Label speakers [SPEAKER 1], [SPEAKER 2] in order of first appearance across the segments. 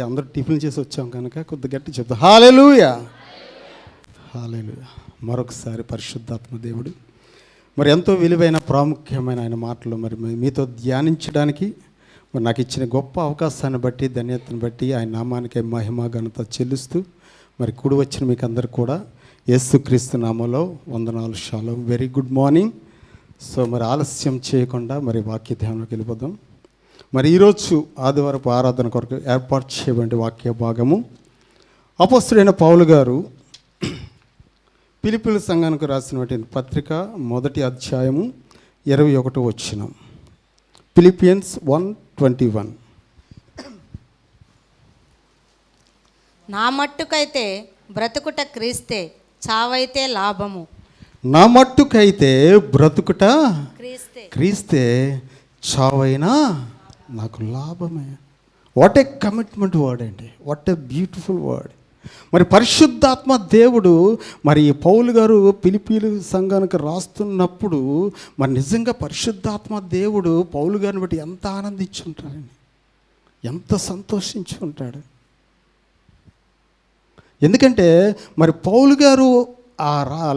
[SPEAKER 1] అందరూ టిఫిన్ చేసి వచ్చాం కనుక కొద్దిగా గట్టి చెప్తాం. హల్లెలూయా, హల్లెలూయా. మరొకసారి పరిశుద్ధాత్మ దేవుడు మరి ఎంతో విలువైన ప్రాముఖ్యమైన ఆయన మాటలు మరి మీతో ధ్యానించడానికి మరి నాకు ఇచ్చిన గొప్ప అవకాశాన్ని బట్టి ధన్యతను బట్టి ఆయన నామానికి మహిమ ఘనత చెల్లిస్తూ మరి కూడి వచ్చిన మీకు అందరు కూడా యేసుక్రీస్తు నామములో వందనాలు. Shalom. Very good morning. So మరి ఆలస్యం చేయకుండా మరి వాక్య ధ్యానంలోకి వెళ్ళిపోదాం. మరి ఈరోజు ఆదివారపు ఆరాధన కొరకు ఏర్పాటు చేయబడిన వాక్య భాగము అపోస్తలుడైన పౌలు గారు ఫిలిప్పీల సంఘానికి రాసినటువంటి పత్రిక 1వ అధ్యాయము 21వ వచనం. ఫిలిపియన్స్ 1:21.
[SPEAKER 2] నా మట్టుకైతే బ్రతుకుట క్రీస్తే, చావైతే లాభము.
[SPEAKER 1] నా మట్టుకైతే బ్రతుకుట
[SPEAKER 2] క్రీస్తే,
[SPEAKER 1] క్రీస్తే, చావైనా నాకు లాభమే. వాట్ ఏ కమిట్మెంట్ వర్డ్ అండి, వాట్ ఏ బ్యూటిఫుల్ వర్డ్. మరి పరిశుద్ధాత్మ దేవుడు మరి పౌలు గారు ఫిలిప్పీల సంఘానికి రాస్తున్నప్పుడు మరి నిజంగా పరిశుద్ధాత్మ దేవుడు పౌలు గారిని బట్టి ఎంత ఆనందించి ఉంటాడండి, ఎంత సంతోషించి ఉంటాడు. ఎందుకంటే మరి పౌలు గారు ఆ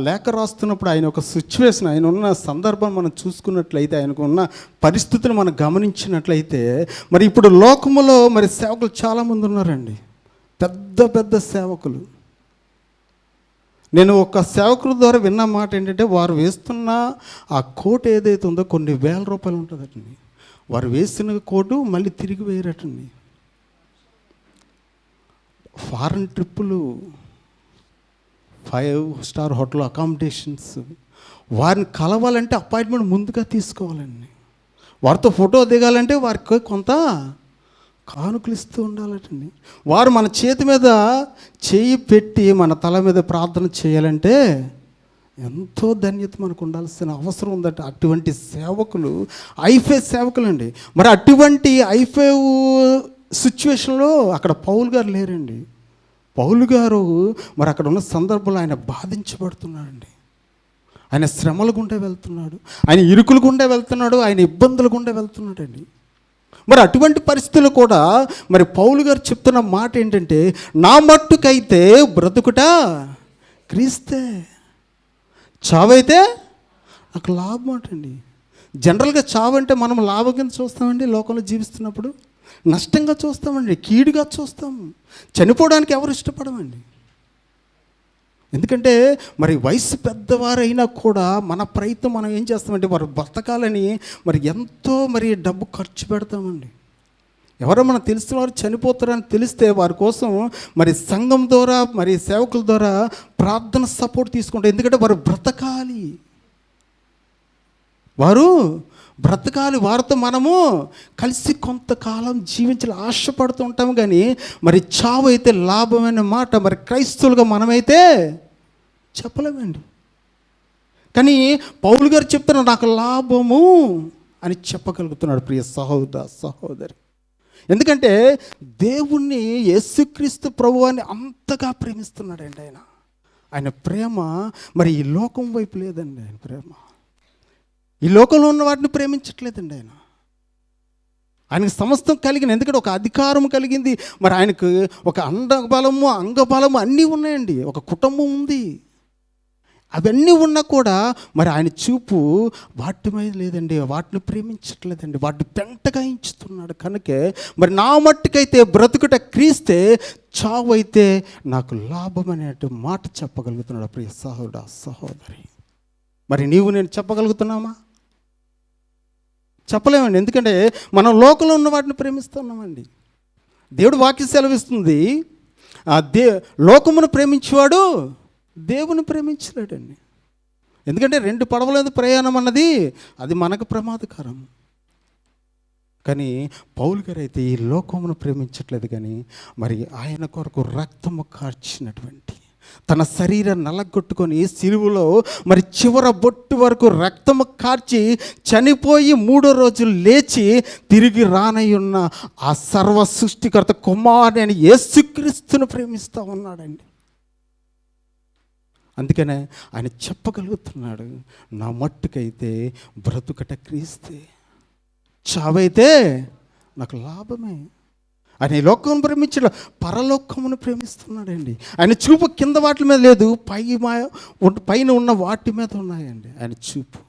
[SPEAKER 1] లేఖ రాస్తున్నప్పుడు ఆయన ఒక సిచ్యువేషన్, ఆయన ఉన్న సందర్భం మనం చూసుకున్నట్లయితే, ఆయనకు ఉన్న పరిస్థితులు మనం గమనించినట్లయితే మరి ఇప్పుడు లోకములో మరి సేవకులు చాలామంది ఉన్నారండి, పెద్ద పెద్ద సేవకులు. నేను ఒక సేవకుల ద్వారా విన్న మాట ఏంటంటే, వారు వేస్తున్న ఆ కోట్ ఏదైతే ఉందో కొన్ని వేల రూపాయలు ఉంటుందటండి. వారు వేసిన కోటు మళ్ళీ తిరిగి వేయరటండి. ఫారెన్ ట్రిప్పులు, 5-స్టార్ హోటల్ అకామిడేషన్స్, వారిని కలవాలంటే అపాయింట్మెంట్ ముందుగా తీసుకోవాలండి. వారితో ఫోటో దిగాలంటే వారికి కొంత కానుకలు ఇస్తూ ఉండాలటండి. వారు మన చేతి మీద చేయి పెట్టి మన తల మీద ప్రార్థన చేయాలంటే ఎంతో ధన్యత మనకు ఉండాల్సిన అవసరం ఉందట. అటువంటి సేవకులు ఐఫే సేవకులు అండి. మరి అటువంటి ఐఫే సిచ్యువేషన్లో అక్కడ పౌలు గారు లేరండి. పౌలు గారు మరి అక్కడ ఉన్న సందర్భంలో ఆయన బాధించబడుతున్నాడండి. ఆయన శ్రమల గుండా వెళ్తున్నాడు, ఆయన ఇరుకుల గుండా వెళ్తున్నాడు, ఆయన ఇబ్బందుల గుండా వెళ్తున్నాడండి. మరి అటువంటి పరిస్థితులు కూడా మరి పౌలు గారు చెప్తున్న మాట ఏంటంటే, నా మట్టుకైతే బ్రతుకుట క్రీస్తే, చావైతే నాకు లాభం అంటండి. జనరల్గా చావు అంటే మనం లాభం కింద చూస్తామండి, లోకంలో జీవిస్తున్నప్పుడు నష్టంగా చూస్తామండి, కీడుగా చూస్తాం. చనిపోవడానికి ఎవరు ఇష్టపడమండి. ఎందుకంటే మరి వయసు పెద్దవారైనా కూడా మన ప్రయత్నం మనం ఏం చేస్తామంటే, వారు బ్రతకాలని మరి ఎంతో మరి డబ్బు ఖర్చు పెడతామండి. ఎవరో మనకు తెలిసిన వారు చనిపోతారని తెలిస్తే వారి కోసం మరి సంఘం ద్వారా మరి సేవకుల ద్వారా ప్రార్థన సపోర్ట్ తీసుకుంటాం. ఎందుకంటే వారు బ్రతకాలి, వారు బ్రతకాలి, వారితో మనము కలిసి కొంతకాలం జీవించాలి ఆశపడుతూ ఉంటాము. కానీ మరి చావు అయితే లాభమైన మాట మరి క్రైస్తవులుగా మనమైతే చెప్పలేమండి. కానీ పౌలు గారు చెప్తున్నారు, నాకు లాభము అని చెప్పగలుగుతున్నాడు ప్రియ సహోదర సహోదరి. ఎందుకంటే దేవుణ్ణి యేసుక్రీస్తు ప్రభువాన్ని అంతగా ప్రేమిస్తున్నాడండి ఆయన. ఆయన ప్రేమ మరి ఈ లోకం వైపు లేదండి. ఆయన ప్రేమ ఈ లోకంలో ఉన్న వాటిని ప్రేమించట్లేదండి. ఆయనకు సమస్తం కలిగింది, ఎందుకంటే ఒక అధికారం కలిగింది, మరి ఆయనకు ఒక అండబలము అంగబలము అన్నీ ఉన్నాయండి, ఒక కుటుంబం ఉంది. అవన్నీ ఉన్నా కూడా మరి ఆయన చూపు వాటి మీద లేదండి, వాటిని ప్రేమించట్లేదండి, వాటిని పెంటగా ఎంచుతున్నాడు. కనుకే మరి నా మట్టుకైతే బ్రతుకుట క్రీస్తే, చావు అయితే నాకు లాభం అనేటు మాట చెప్పగలుగుతున్నాడు ప్రియ సహోదర సహోదరి. మరి నీవు నేను చెప్పగలుగుతున్నామా? చెప్పలేమండి. ఎందుకంటే మనం లోకంలో ఉన్న వాటిని ప్రేమిస్తున్నామండి. దేవుడు వాక్య సెలవిస్తుంది, లోకమును ప్రేమించేవాడు దేవుని ప్రేమించలేడండి. ఎందుకంటే 2 పడవల మీద ప్రయాణం అన్నది అది మనకు ప్రమాదకరం. కానీ పౌలు గారు అయితే ఈ లోకమును ప్రేమించట్లేదు, కానీ మరి ఆయన కొరకు రక్తము కార్చినటువంటి తన శరీరం నలగొట్టుకొని సిలువలో మరి చివర బొట్టు వరకు రక్తము కార్చి చనిపోయి 3వ రోజు లేచి తిరిగి రానయ్యున్న ఆ సర్వ సృష్టికర్త కుమారుని అని యేసుక్రీస్తును ప్రేమిస్తూ ఉన్నాడండి. అందుకనే ఆయన చెప్పగలుగుతున్నాడు, నా మట్టుకైతే బ్రతుకట క్రీస్తే, చావైతే నాకు లాభమే. ఆయన ఈ లోకమును ప్రేమించడు, పరలోకమును ప్రేమిస్తున్నాడండి. ఆయన చూపు కింద వాటి మీద లేదు, పైన ఉన్న వాటి మీద ఉన్నాయండి ఆయన చూపు.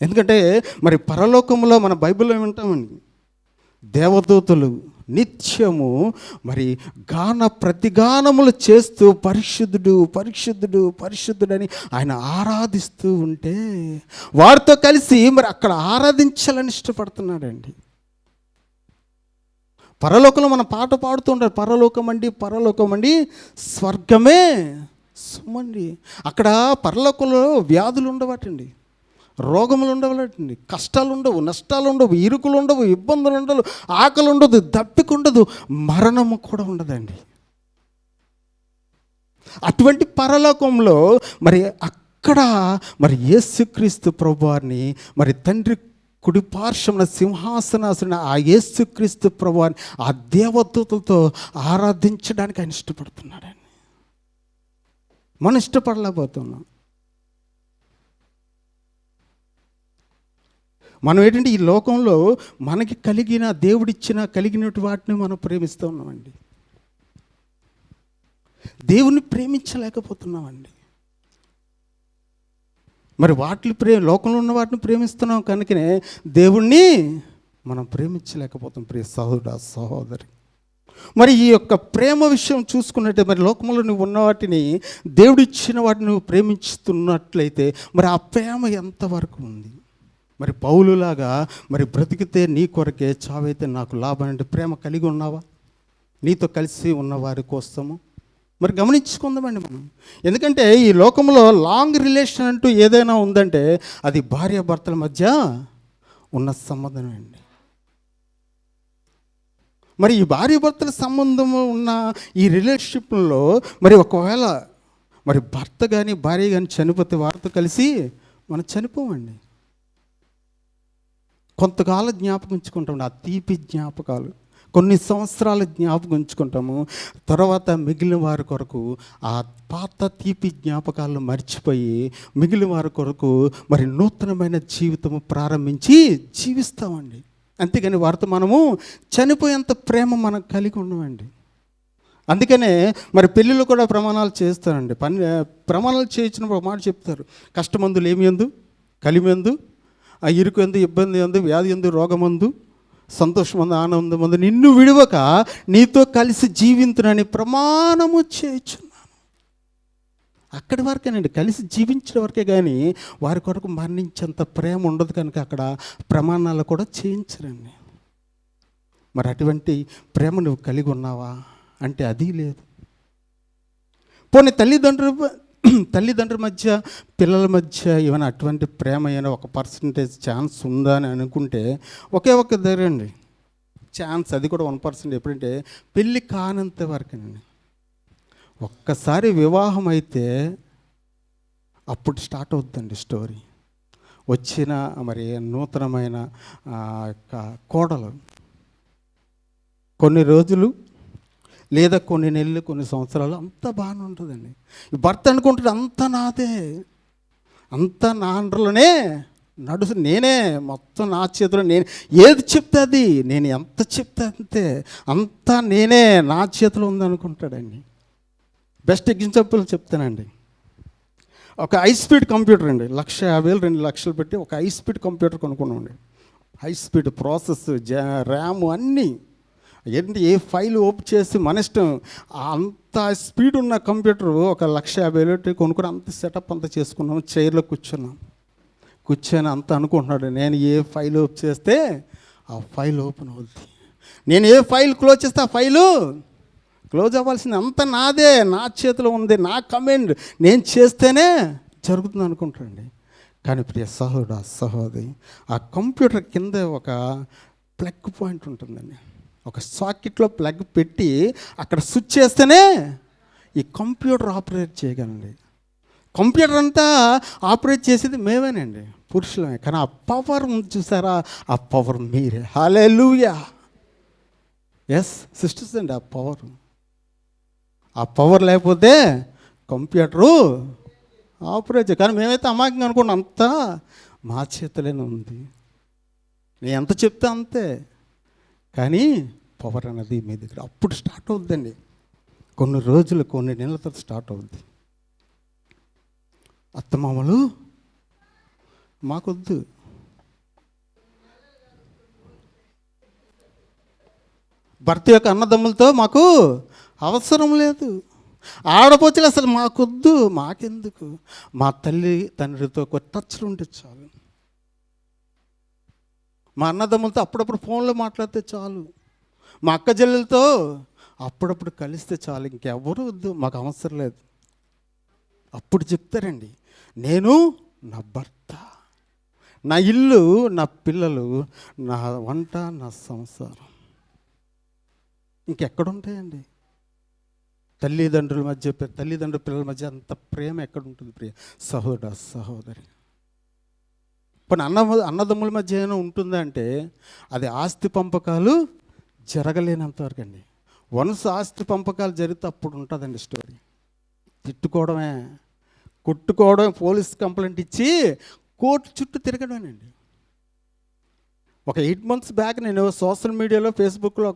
[SPEAKER 1] ఎందుకంటే మరి పరలోకంలో మన బైబిల్లో ఏమంటామండి, దేవదూతలు నిత్యము మరి ప్రతిగానములు చేస్తూ పరిశుద్ధుడు పరిశుద్ధుడు పరిశుద్ధుడని ఆయన ఆరాధిస్తూ ఉంటే వారితో కలిసి మరి అక్కడ ఆరాధించాలని ఇష్టపడుతున్నాడండి. పరలోకంలో మనం పాట పాడుతూ ఉంటారు, పరలోకం అండి స్వర్గమే సుమండి. అక్కడ పరలోకంలో వ్యాధులు ఉండవటండి, రోగములు ఉండవటండి, కష్టాలు ఉండవు, నష్టాలు ఉండవు, ఇరుకులు ఉండవు, ఇబ్బందులు ఉండవు, ఆకలి ఉండదు, దప్పిక ఉండదు, మరణము కూడా ఉండదండి. అటువంటి పరలోకంలో మరి అక్కడ మరి యేసుక్రీస్తు ప్రభువారిని మరి తండ్రి కుడి పార్శ్వమున సింహాసనాసున ఆ యేసుక్రీస్తు ప్రభువారిని ఆ దేవదూతలతో ఆరాధించడానికి ఆయన ఇష్టపడుతున్నాడండి. మనం ఇష్టపడలేకపోతున్నాం. మనం ఏంటంటే ఈ లోకంలో మనకి కలిగినటువంటి వాటిని మనం ప్రేమిస్తూ ఉన్నామండి. దేవుని ప్రేమించలేకపోతున్నామండి. మరి లోకంలో ఉన్న వాటిని ప్రేమిస్తున్నాం కనుకనే దేవుణ్ణి మనం ప్రేమించలేకపోతాం. ప్రియ సహోదర సహోదరి, మరి ఈ యొక్క ప్రేమ విషయం చూసుకున్నట్టే మరి లోకంలో నువ్వు ఉన్న వాటిని, దేవుడు ఇచ్చిన వాటిని నువ్వు ప్రేమిస్తున్నట్లయితే మరి ఆ ప్రేమ ఎంతవరకు ఉంది? మరి పౌలులాగా మరి బ్రతికితే నీ కొరకే, చావైతే నాకు లాభం అంటే ప్రేమ కలిగి ఉన్నావా? నీతో కలిసి ఉన్న వారి కోసము మరి గమనించుకుందామండి మనం. ఎందుకంటే ఈ లోకంలో లాంగ్ రిలేషన్ అంటూ ఏదైనా ఉందంటే అది భార్యాభర్తల మధ్య ఉన్న సంబంధం అండి. మరి ఈ భార్యాభర్తల సంబంధము ఉన్న ఈ రిలేషన్షిప్లో మరి ఒకవేళ మరి భర్త కానీ భార్య కానీ చనిపోతే వారితో కలిసి మనం చనిపోమండి. కొంతకాలం జ్ఞాపకం ఉంచుకుంటాం, ఆ తీపి జ్ఞాపకాలు కొన్ని సంవత్సరాలు జ్ఞాపకం ఉంచుకుంటాము. తర్వాత మిగిలిన వారి కొరకు ఆ పాత తీపి జ్ఞాపకాలను మర్చిపోయి మిగిలిన వారి కొరకు మరి నూతనమైన జీవితము ప్రారంభించి జీవిస్తామండి. అంతేగాని వారితో మనము చనిపోయేంత ప్రేమ మనం కలిగి ఉన్నామండి. అందుకనే మరి పెళ్ళిళ్ళు కూడా ప్రమాణాలు చేస్తారండి. ప్రమాణాలు చేయించినప్పుడు ఒక మాట చెప్తారు, కష్టమందులు ఏమి ఎందు, కలిమెందు, ఆ ఇరుకు ఎందు, ఇబ్బంది ఎందు, వ్యాధి ఎందు, రోగమందు, సంతోషమందు, ఆనందమందు నిన్ను విడవక నీతో కలిసి జీవించునని ప్రమాణము చేయుచున్నాను. అక్కడి వరకేనండి, కలిసి జీవించడం వరకే, కానీ వారి కొరకు మరణించేంత ప్రేమ ఉండదు కనుక అక్కడ ప్రమాణాలు కూడా చేయించరండి. మరి అటువంటి ప్రేమ నువ్వు కలిగి ఉన్నావా అంటే అది లేదు. పోనీ తల్లిదండ్రుల మధ్య పిల్లల మధ్య ఏమైనా అటువంటి ప్రేమ అయినా 1% ఛాన్స్ ఉందా అని అనుకుంటే ఒకే ఒక దగ్గర అండి ఛాన్స్, అది కూడా 1%. ఎప్పుడంటే పెళ్ళి కానంత వరకేనండి. ఒక్కసారి వివాహం అయితే అప్పుడు స్టార్ట్ అవుతుందండి స్టోరీ. వచ్చిన మరి నూతనమైన కోడలు కొన్ని రోజులు లేదా కొన్ని నెలలు, కొన్ని సంవత్సరాలు అంతా బాగానే ఉంటుందండి. భర్త అనుకుంటాడు అంతా నాదే, అంతా నా అండర్లోనే నేనే మొత్తం నా చేతిలో, నేను ఏది చెప్తే అది, నేను ఎంత చెప్తే అంతే, అంతా నేనే నా చేతిలో ఉందనుకుంటాడండి. బెస్ట్ ఎగ్జాంపుల్ చెప్తానండి. ఒక హై స్పీడ్ కంప్యూటర్ అండి, 1,50,000 2 లక్షలు పెట్టి ఒక హై స్పీడ్ కంప్యూటర్ కొనుక్కున్నామండి. హై స్పీడ్ ప్రాసెస్, ర్యామ్ అన్నీ ఏంటి, ఏ ఫైల్ ఓపెన్ చేసి మన ఇష్టం. అంత స్పీడ్ ఉన్న కంప్యూటర్ ఒక 1,50,000 కొనుక్కొని అంత సెటప్ అంతా చేసుకున్నాం. చైర్లో కూర్చొని అంతా అనుకుంటున్నాడు, నేను ఏ ఫైల్ ఓపెన్ చేస్తే ఆ ఫైల్ ఓపెన్ అవుద్ది, నేను ఏ ఫైల్ క్లోజ్ చేస్తే ఆ ఫైలు క్లోజ్ అవ్వాల్సింది, అంతా నాదే, నా చేతిలో ఉంది, నా కమాండ్, నేను చేస్తేనే జరుగుతుంది అనుకుంటాడండి. కానీ ప్రియ సహోదరి, ఆ కంప్యూటర్ కింద ఒక ప్లగ్ పాయింట్ ఉంటుందండి. ఒక సాకెట్లో ప్లగ్ పెట్టి అక్కడ స్విచ్ చేస్తేనే ఈ కంప్యూటర్ ఆపరేట్ చేయగలండి. కంప్యూటర్ అంతా ఆపరేట్ చేసేది మేమేనండి, పురుషులమే. కానీ ఆ పవర్ ఉంది చూసారా, ఆ పవర్ మీరే. హల్లెలూయా. ఎస్ సిస్టర్స్ అండి, ఆ పవర్ లేకపోతే కంప్యూటరు ఆపరేట్. కానీ మేమైతే అమాయకంగా అనుకోండి, అంతా మా చేతిలోనే ఉంది, నేను ఎంత చెప్తే అంతే. కానీ పవర్ అనేది మీ దగ్గర అప్పుడు స్టార్ట్ అవుద్దండి. కొన్ని రోజులు కొన్ని నెలల తర్వాత స్టార్ట్ అవుద్ది. అత్తమామలు మాకొద్దు, భర్త యొక్క అన్నదమ్ములతో మాకు అవసరం లేదు, ఆడపోచలు అసలు మాకొద్దు, మాకెందుకు, మా తల్లి తండ్రితో ఒక టచ్లు ఉంటే చాలు, మా అన్నదమ్ములతో అప్పుడప్పుడు ఫోన్లో మాట్లాడితే చాలు, మా అక్క చెల్లెలతో అప్పుడప్పుడు కలిస్తే చాలు, ఇంకెవ్వరూ వద్దు, మాకు అవసరం లేదు. అప్పుడు చెప్తారండి, నేను నా భర్త, నా ఇల్లు, నా పిల్లలు, నా వంట, నా సంసారం. ఇంకెక్కడుంటాయండి? తల్లిదండ్రుల మధ్య, తల్లిదండ్రుల పిల్లల మధ్య అంత ప్రేమ ఎక్కడుంటుంది ప్రియ సహోదర సహోదరి? ఇప్పుడు అన్నదమ్ముల మధ్య ఏమైనా ఉంటుందా అంటే అది ఆస్తి పంపకాలు జరగలేనంతవరకు అండి. వన్స్ ఆస్తి పంపకాలు జరిగితే అప్పుడు ఉంటుందండి స్టోరీ. తిట్టుకోవడమే, కొట్టుకోవడమే, పోలీస్ కంప్లైంట్ ఇచ్చి కోర్టు చుట్టూ తిరగడమేనండి. ఒక 8 months బ్యాక్ నేను సోషల్ మీడియాలో ఫేస్బుక్లో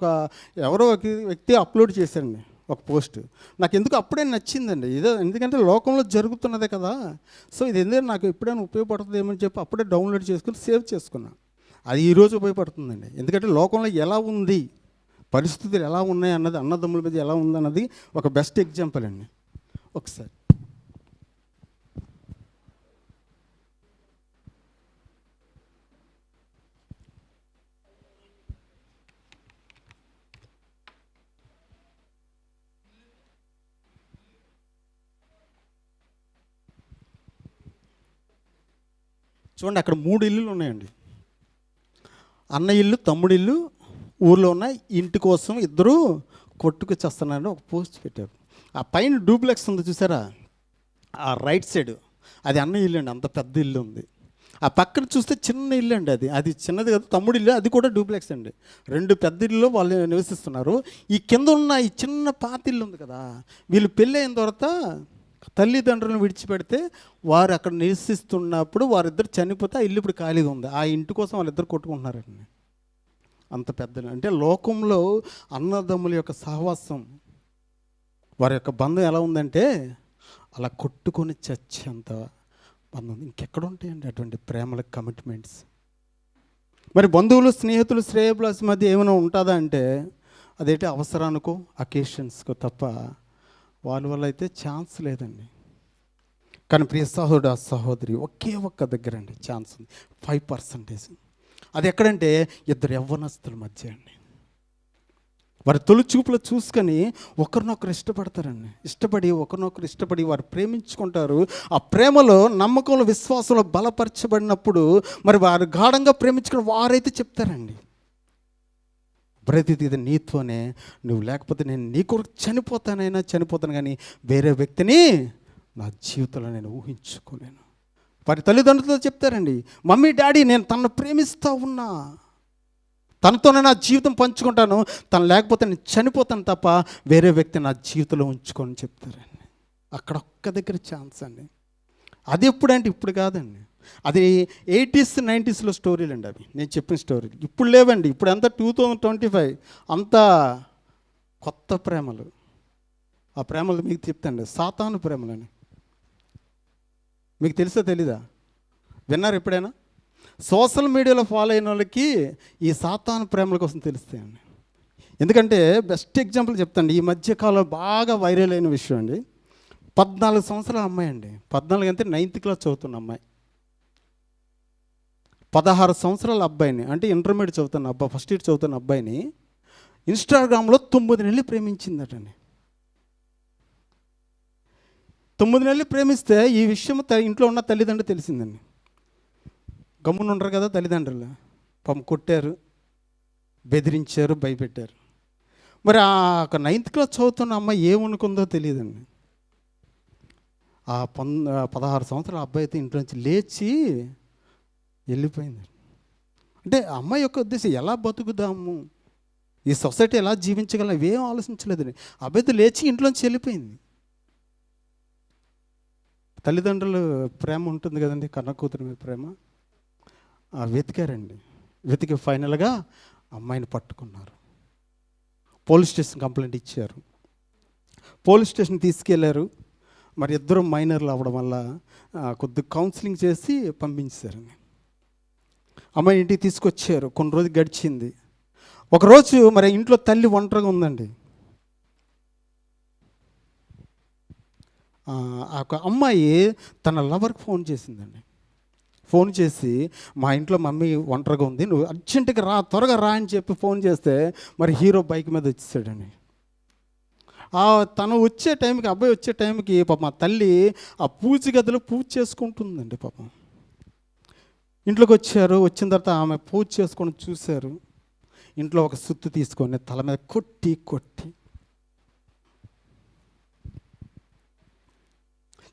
[SPEAKER 1] ఎవరో ఒక వ్యక్తి అప్లోడ్ చేశారండి ఒక పోస్ట్. నాకు ఎందుకు అప్పుడే నచ్చిందండి. ఇదో ఎందుకంటే లోకంలో జరుగుతున్నదే కదా, సో ఇది ఎందుకంటే నాకు ఎప్పుడైనా ఉపయోగపడుతుందేమని చెప్పి అప్పుడే డౌన్లోడ్ చేసుకుని సేవ్ చేసుకున్నా. అది ఈరోజు ఉపయోగపడుతుందండి. ఎందుకంటే లోకంలో ఎలా ఉంది, పరిస్థితులు ఎలా ఉన్నాయి అన్నది, అన్నదమ్ముల మీద ఎలా ఉందన్నది ఒక బెస్ట్ ఎగ్జాంపుల్ అండి. ఒకసారి చూడండి, అక్కడ 3 ఇల్లులు ఉన్నాయండి. అన్న ఇల్లు, తమ్ముడి ఇల్లు ఊర్లో ఉన్న ఇంటి కోసం ఇద్దరు కొట్టుకు చేస్తున్నారని ఒక పోస్ట్ పెట్టారు. ఆ పైన డూప్లెక్స్ ఉంది చూసారా, ఆ రైట్ సైడ్ అది అన్న ఇల్లు అండి, అంత పెద్ద ఇల్లు ఉంది. ఆ పక్కన చూస్తే చిన్న ఇల్లు అండి, అది చిన్నది కదా, తమ్ముడి ఇల్లు, అది కూడా డూప్లెక్స్ అండి. 2 పెద్ద ఇల్లు వాళ్ళు నివసిస్తున్నారు. ఈ కింద ఉన్న ఈ చిన్న పాత ఇల్లు ఉంది కదా, వీళ్ళు పెళ్ళి అయిన తర్వాత తల్లిదండ్రులను విడిచిపెడితే వారు అక్కడ నివసిస్తున్నప్పుడు వారిద్దరు చనిపోతే ఆ ఇల్లు ఇప్పుడు ఖాళీగా ఉంది. ఆ ఇంటి కోసం వాళ్ళిద్దరు కొట్టుకుంటున్నారండి. అంత పెద్ద అంటే లోకంలో అన్నదమ్ముల యొక్క సహవాసం, వారి యొక్క బంధం ఎలా ఉందంటే అలా కొట్టుకొని చచ్చేంత బంధం ఇంకెక్కడ ఉంటాయండి అటువంటి ప్రేమల కమిట్మెంట్స్. మరి బంధువులు, స్నేహితులు, శ్రేయభిలాషి మధ్య ఏమైనా ఉంటుందా అంటే అదేంటి అవసరానికో అకేషన్స్కో తప్ప వాళ్ళ వల్ల అయితే ఛాన్స్ లేదండి. కానీ ప్రియ సహోదర సహోదరి ఒకే ఒక్క దగ్గర అండి ఛాన్స్ ఉంది, 5%. అది ఎక్కడంటే ఇద్దరు యవ్వనస్తుల మధ్య అండి. వారి తొలి చూపులో చూసుకొని ఒకరినొకరు ఇష్టపడతారండి. ఒకరినొకరు ఇష్టపడి వారు ప్రేమించుకుంటారు. ఆ ప్రేమలో, నమ్మకంలో, విశ్వాసంలో బలపరచబడినప్పుడు మరి వారు గాఢంగా ప్రేమించుకుని వారైతే చెప్తారండి, బ్రతిది నీతోనే, నువ్వు లేకపోతే నేను నీ కొరకు చనిపోతాను కానీ వేరే వ్యక్తిని నా జీవితంలో నేను ఊహించుకోలేను. వారి తల్లిదండ్రులతో చెప్తారండి, మమ్మీ డాడీ నేను తనను ప్రేమిస్తూ ఉన్నా, తనతోనే నా జీవితం పంచుకుంటాను, తను లేకపోతే నేను చనిపోతాను తప్ప వేరే వ్యక్తి నా జీవితంలో ఉంచుకొని చెప్తారండి. అక్కడ ఒక్క దగ్గర ఛాన్స్ అండి. అది ఎప్పుడంటే ఇప్పుడు కాదండి, అది 80s 90s స్టోరీలు అండి. అవి నేను చెప్పిన స్టోరీలు ఇప్పుడు లేవండి. ఇప్పుడు అంతా 2025 అంతా కొత్త ప్రేమలు. ఆ ప్రేమలు మీకు చెప్తాండి, సాతాను ప్రేమలని. మీకు తెలుసా తెలీదా? విన్నారు ఎప్పుడైనా? సోషల్ మీడియాలో ఫాలో అయిన వాళ్ళకి ఈ సాతాను ప్రేమల కోసం తెలుస్తాయండి. ఎందుకంటే బెస్ట్ ఎగ్జాంపుల్ చెప్తాండి. ఈ మధ్యకాలంలో బాగా వైరల్ అయిన విషయం అండి. 14 సంవత్సరాల అమ్మాయి అండి, 14 అంటే 9th క్లాస్ చదువుతున్న అమ్మాయి, 16 సంవత్సరాల అబ్బాయిని, అంటే ఇంటర్మీడియట్ చదువుతున్న అబ్బాయి, ఫస్ట్ ఇయర్ చదువుతున్న అబ్బాయిని ఇన్స్టాగ్రామ్లో 9 నెలలు ప్రేమించిందటండి. 9 నెలలు ప్రేమిస్తే ఈ విషయం ఇంట్లో ఉన్న తల్లిదండ్రులు తెలిసిందండి. గమ్మున ఉండరు కదా తల్లిదండ్రులు, పాపం కొట్టారు, బెదిరించారు, భయపెట్టారు. మరి ఆ 9th క్లాస్ చదువుతున్న అమ్మాయి ఏమనుకుందో తెలియదండి. ఆ 16 సంవత్సరాల అబ్బాయి అయితే ఇంట్లో నుంచి లేచి వెళ్ళిపోయింది. అంటే అమ్మాయి యొక్క ఉద్దేశం ఎలా బతుకుదాము, ఈ సొసైటీ ఎలా జీవించగలం, ఇవేం ఆలోచించలేదండి. అబ్బాయితో లేచి ఇంట్లోంచి వెళ్ళిపోయింది. తల్లిదండ్రులు ప్రేమ ఉంటుంది కదండి, కన్న కూతురు మీద ప్రేమ. వెతికారండి, వెతికి ఫైనల్గా అమ్మాయిని పట్టుకున్నారు. పోలీస్ స్టేషన్ కంప్లైంట్ ఇచ్చారు. పోలీస్ స్టేషన్ తీసుకెళ్లారు. మరి ఇద్దరు మైనర్లు అవ్వడం వల్ల కొద్దిగా కౌన్సిలింగ్ చేసి పంపించారండి. అమ్మాయి ఇంటికి తీసుకొచ్చారు. కొన్ని రోజులు గడిచింది. ఒకరోజు మరి ఇంట్లో తల్లి ఒంటరిగా ఉందండి. ఆ ఒక అమ్మాయి తన లవర్కి ఫోన్ చేసిందండి. ఫోన్ చేసి, మా ఇంట్లో మమ్మీ ఒంటరిగా ఉంది, నువ్వు అర్జెంటుగా రా, త్వరగా రా అని చెప్పి ఫోన్ చేస్తే మరి హీరో బైక్ మీద వచ్చేసాడండి. తను వచ్చే టైంకి, అబ్బాయి వచ్చే టైంకి పాపం మా తల్లి ఆ పూజ గదిలో పూజ చేసుకుంటుందండి. పాపం ఇంట్లోకి వచ్చారు. వచ్చిన తర్వాత ఆమె పూజ చేసుకొని చూశారు. ఇంట్లో ఒక సుత్తు తీసుకొని తల మీద కొట్టి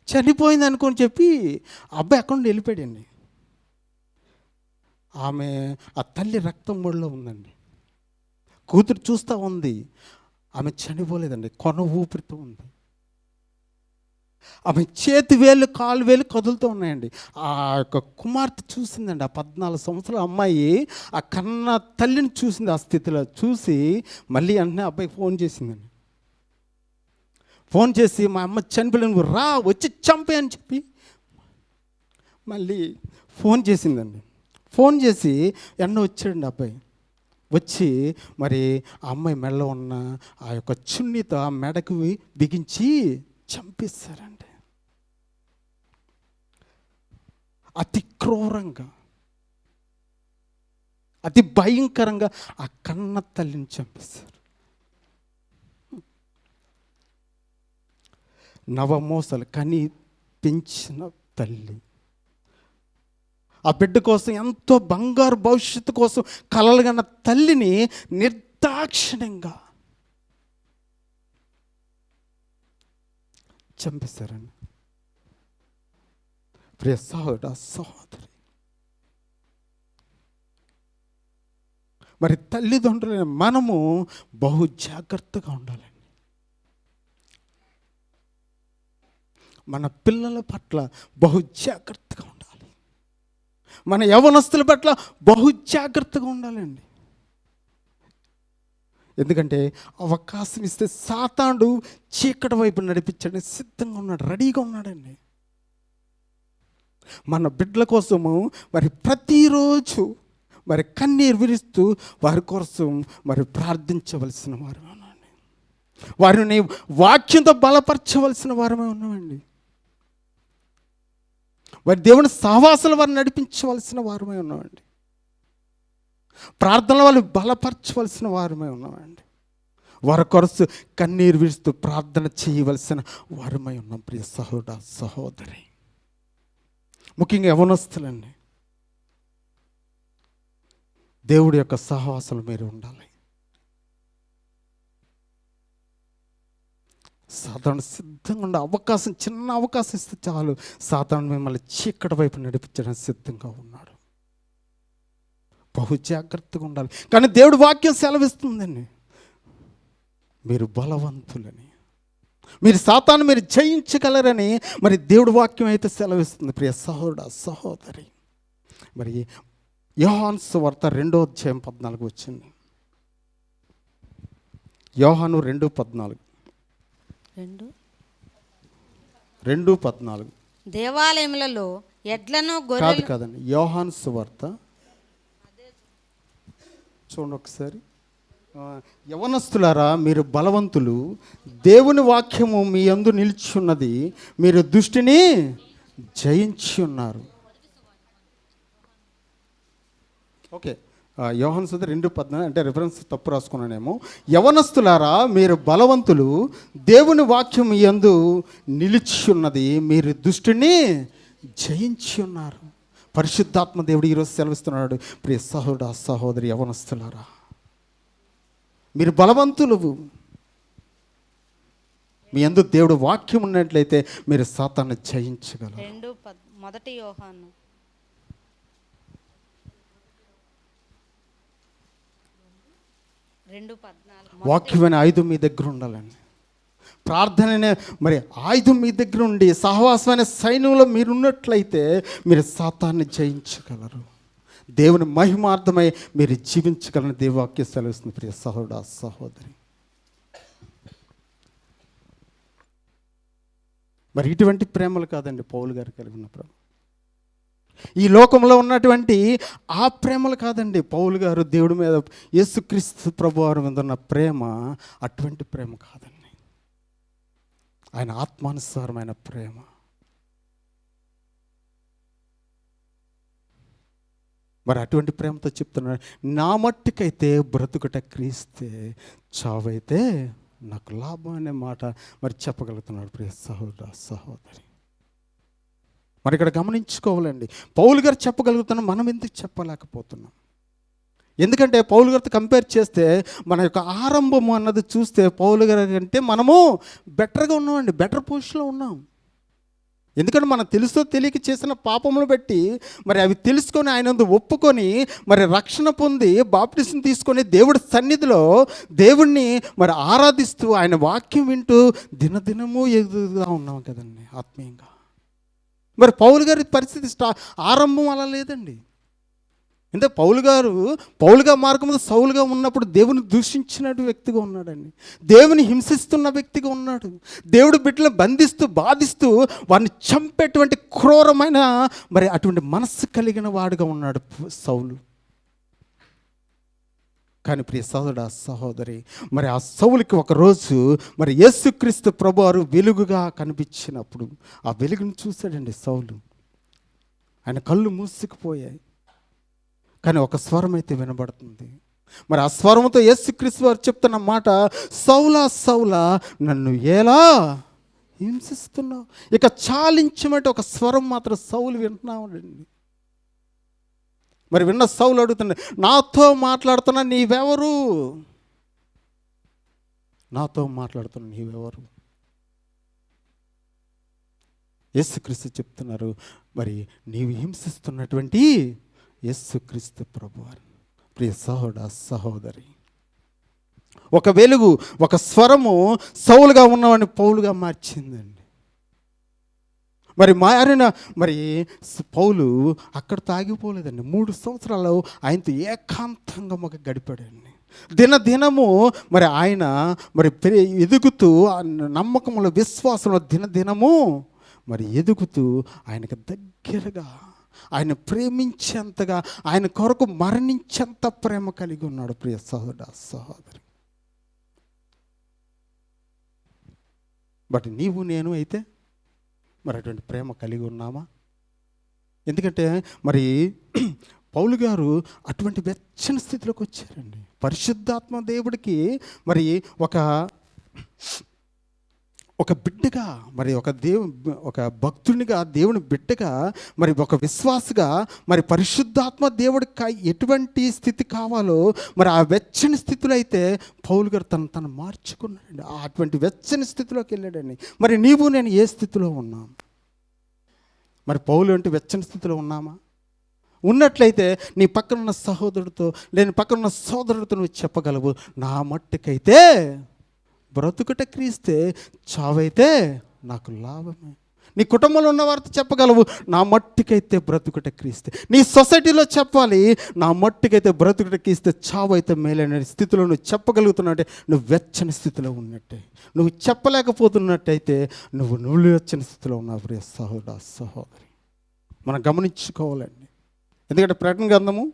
[SPEAKER 1] చనిపోయింది అనుకొని చెప్పి అబ్బాయి అక్కడ నుండి వెళ్ళిపోయాడండి. ఆమె ఆ తల్లి రక్తం ఒడిలో ఉందండి. కూతురు చూస్తూ ఉంది. ఆమె చనిపోలేదండి, కొన ఊపిరితో ఉంది. ఆమె చేతి వేలు, కాలు వేలు కదులుతూ ఉన్నాయండి. ఆ యొక్క కుమార్తె చూసిందండి. ఆ 14 సంవత్సరాల అమ్మాయి ఆ కన్న తల్లిని చూసింది. ఆ స్థితిలో చూసి మళ్ళీ వెంటనే అబ్బాయికి ఫోన్ చేసిందండి. ఫోన్ చేసి, మా అమ్మ చనిపోలేదు, నువ్వు రా, వచ్చి చంపే అని చెప్పి మళ్ళీ ఫోన్ చేసిందండి. ఫోన్ చేసి ఎన్నో వచ్చాడండి అబ్బాయి. వచ్చి మరి ఆ అమ్మాయి మెడలో ఉన్న ఆ యొక్క చున్నీతో ఆ మెడకు బిగించి చంపేశారండి. అతి క్రూరంగా, అతి భయంకరంగా ఆ కన్న తల్లిని చంపేశారు. నవమోసలు కని పెంచిన తల్లి ఆ బిడ్డ కోసం ఎంతో బంగారు భవిష్యత్తు కోసం కలలు కన్న తల్లిని నిర్దాక్షిణ్యంగా చంపేశారండి. ప్రియ సహోదర సహోదరి, మరి తల్లిదండ్రులైన మనము బహు జాగ్రత్తగా ఉండాలండి. మన పిల్లల పట్ల బహు జాగ్రత్తగా ఉండాలి. మన యవనస్తుల పట్ల బహు జాగ్రత్తగా ఉండాలండి. ఎందుకంటే అవకాశం ఇస్తే సాతానుడు చీకటి వైపు నడిపించడానికి సిద్ధంగా ఉన్నాడు, రెడీగా ఉన్నాడండి. మన బిడ్డల కోసము మరి ప్రతిరోజు మరి కన్నీరు విరుస్తూ వారి కోసం మరి ప్రార్థించవలసిన వారమే ఉన్నామండి. వారిని వాక్యంతో బలపరచవలసిన వారమే ఉన్నామండి. వారి దేవుని సహవాసాల వారిని నడిపించవలసిన వారమై ఉన్నామండి. ప్రార్థనల వాళ్ళు బలపరచవలసిన వారమై ఉన్నామండి. వారి కొరకు కన్నీరు విడుస్తూ ప్రార్థన చేయవలసిన వారమై ఉన్నాం. ప్రియ సహోదర సహోదరి, ముఖ్యంగా యవనస్తులండి, దేవుడి యొక్క సహవాసాలు మీరు ఉండాలి. సాతాను సిద్ధంగా ఉండే అవకాశం, చిన్న అవకాశం ఇస్తే చాలు సాతాను మిమ్మల్ని చీకటి వైపు నడిపించడానికి సిద్ధంగా ఉన్నాడు. బహు జాగ్రత్తగా ఉండాలి. కానీ దేవుడి వాక్యం సెలవిస్తుందండి, మీరు బలవంతులని, మీరు సాతాను మీరు జయించగలరని మరి దేవుడి వాక్యం అయితే సెలవిస్తుంది. ప్రియ సహోదర సహోదరి, మరి యోహాను సువార్త 2వ అధ్యాయం 14 వచ్చింది. యోహాను 2:14. 2:14
[SPEAKER 2] దేవాలయములలో ఎడ్లను గొర్రెలు
[SPEAKER 1] కాదండి, యోహాను సువార్త చూడండి ఒకసారి. యవనస్తులారా, మీరు బలవంతులు, దేవుని వాక్యము మీ యందు నిలిచున్నది, మీరు దుష్టిని జయించి ఉన్నారు. ఓకే, యోహాను సువార్త 2:14 అంటే రిఫరెన్స్ తప్పు రాసుకున్నానేమో. యవనస్తులారా, మీరు బలవంతులు, దేవుని వాక్యం మీ యందు నిలిచి ఉన్నది, మీరు దుష్టిని జయించి ఉన్నారు. పరిశుద్ధాత్మ దేవుడు ఈరోజు సెలవిస్తున్నాడు. ప్రియ సహోదర సహోదరి, యవనస్తులారా, మీరు బలవంతులు, మీ యందు దేవుడు వాక్యం ఉన్నట్లయితే మీరు సాతాన్ని జయించగలరు.
[SPEAKER 2] 1 యోహాను 2:14
[SPEAKER 1] వాక్యమైన ఆయుధం మీ దగ్గర ఉండాలండి. ప్రార్థననే మరి ఆయుధం మీ దగ్గర ఉండి సహవాసమైన సైన్యంలో మీరు ఉన్నట్లయితే మీరు సాతాన్ని జయించగలరు. దేవుని మహిమార్థమై మీరు జీవించగలని దేవవాక్యం సెలవిస్తుంది. ప్రియ సహోదర సహోదరి, మరి ఇటువంటి ప్రేమలు కాదండి పౌలు గారు కలిగి ఉన్న ప్రేమ. ఈ లోకంలో ఉన్నటువంటి ఆ ప్రేమలు కాదండి పౌలు గారు దేవుడి మీద, యేసుక్రీస్తు ప్రభువారి మీద ఉన్న ప్రేమ అటువంటి ప్రేమ కాదండి. ఆయన ఆత్మానుసారమైన ప్రేమ. మరి అటువంటి ప్రేమతో చెప్తున్నాడు, నా మట్టుకైతే బ్రతుకుట క్రీస్తే, చావైతే నాకు లాభం అనే మాట మరి చెప్పగలుగుతున్నాడు ప్రియ సహోదర సహోదరి. మరి ఇక్కడ గమనించుకోవాలండి, పౌలు గారు చెప్పగలుగుతున్నాం, మనం ఎందుకు చెప్పలేకపోతున్నాం? ఎందుకంటే పౌలు గారితో కంపేర్ చేస్తే మన యొక్క ఆరంభము అన్నది చూస్తే పౌలు గారి కంటే మనము బెటర్గా ఉన్నామండి, బెటర్ పొజిషన్లో ఉన్నాం. ఎందుకంటే మనం తెలుసో తెలియక చేసిన పాపములు బట్టి మరి అవి తెలుసుకొని ఆయన ఒప్పుకొని మరి రక్షణ పొంది బాప్టిజం తీసుకొని దేవుడి సన్నిధిలో దేవుణ్ణి మరి ఆరాధిస్తూ ఆయన వాక్యం వింటూ దినదినము ఎదుగుగా ఉన్నాం కదండి ఆత్మీయంగా. మరి పౌలు గారి పరిస్థితి ఆరంభం అలా లేదండి. అంటే పౌలుగా మార్గంలో సౌలుగా ఉన్నప్పుడు దేవుని దూషించిన వ్యక్తిగా ఉన్నాడండి, దేవుని హింసిస్తున్న వ్యక్తిగా ఉన్నాడు, దేవుడు బిడ్డలను బంధిస్తూ బాధిస్తూ వారిని చంపేటువంటి క్రూరమైన మరి అటువంటి మనస్సు కలిగిన వాడుగా ఉన్నాడు సౌలు. కానీ ప్రియ సహోదర సహోదరి, మరి ఆ సౌలుకి ఒకరోజు మరి యేసుక్రీస్తు ప్రభువారు వెలుగుగా కనిపించినప్పుడు ఆ వెలుగును చూశాడండి సౌలు. ఆయన కళ్ళు మూసుకుపోయాయి, కానీ ఒక స్వరం అయితే వినబడుతుంది. మరి ఆ స్వరంతో యేసుక్రీస్తు వారు చెప్తున్న మాట, సౌలా సౌలా నన్ను ఎలా హింసిస్తున్నావు. ఇక చాలించమంటే ఒక స్వరం మాత్రం సౌలు వింటున్నాడండి. మరి విన్న సౌలు అడుగుతున్నాడు, నాతో మాట్లాడుతున్నా నీవెవరు? నాతో మాట్లాడుతున్నా నీవెవరు? యేసుక్రీస్తు చెప్తున్నారు, మరి నీవు హింసిస్తున్నటువంటి యేసుక్రీస్తు ప్రభువారు. ప్రియ సహోదర సహోదరి, ఒక వెలుగు, ఒక స్వరము సౌలుగా ఉన్నవాడిని పౌలుగా మార్చిందండి. మరి మారిన మరి పౌలు అక్కడ తాగిపోలేదండి. 3 సంవత్సరాలు ఆయనతో ఏకాంతంగా గడిపాడండి. దినదినము మరి ఆయన మరి ఎదుగుతూ నమ్మకంలో విశ్వాసంలో దినదినము మరి ఎదుగుతూ ఆయనకు దగ్గరగా, ఆయన ప్రేమించేంతగా, ఆయన కొరకు మరణించేంత ప్రేమ కలిగి ఉన్నాడు ప్రియ సహోదర సహోదరి. బట్ నీవు నేను అయితే మరి అటువంటి ప్రేమ కలిగి ఉన్నామా? ఎందుకంటే మరి పౌలు గారు అటువంటి వెచ్చని స్థితిలోకి వచ్చారండి. పరిశుద్ధాత్మ దేవుడికి మరి ఒక బిడ్డగా, మరి ఒక భక్తునిగా, దేవుని బిడ్డగా, మరి ఒక విశ్వాసగా, మరి పరిశుద్ధాత్మ దేవుడికి ఎటువంటి స్థితి కావాలో మరి ఆ వెచ్చని స్థితిలో అయితే పౌలు గారు తను మార్చుకున్నాడండి. అటువంటి వెచ్చని స్థితిలోకి వెళ్ళాడండి. మరి నీవు నేను ఏ స్థితిలో ఉన్నాం? మరి పౌలు అంటే వెచ్చని స్థితిలో ఉన్నామా? ఉన్నట్లయితే నీ పక్కనున్న సహోదరుడితో, లేని పక్కనున్న సోదరుడితో నువ్వు చెప్పగలవు, నా మట్టుకైతే బ్రతుకుట క్రీస్తే, చావైతే నాకు లాభమే. నీ కుటుంబంలో ఉన్న వారితో చెప్పగలవు, నా మట్టుకైతే బ్రతుకుట క్రీస్తే. నీ సొసైటీలో చెప్పాలి, నా మట్టుకైతే బ్రతుకుట క్రీస్తే, చావైతే మేలైన స్థితిలో నువ్వు చెప్పగలుగుతున్నట్టే నువ్వు వెచ్చని స్థితిలో ఉన్నట్టే. నువ్వు చెప్పలేకపోతున్నట్టయితే నువ్వు వెచ్చని స్థితిలో ఉన్నావు ప్రియ సహోదర సహోదరి. మనం గమనించుకోవాలండి. ఎందుకంటే ప్రకటన గ్రంథము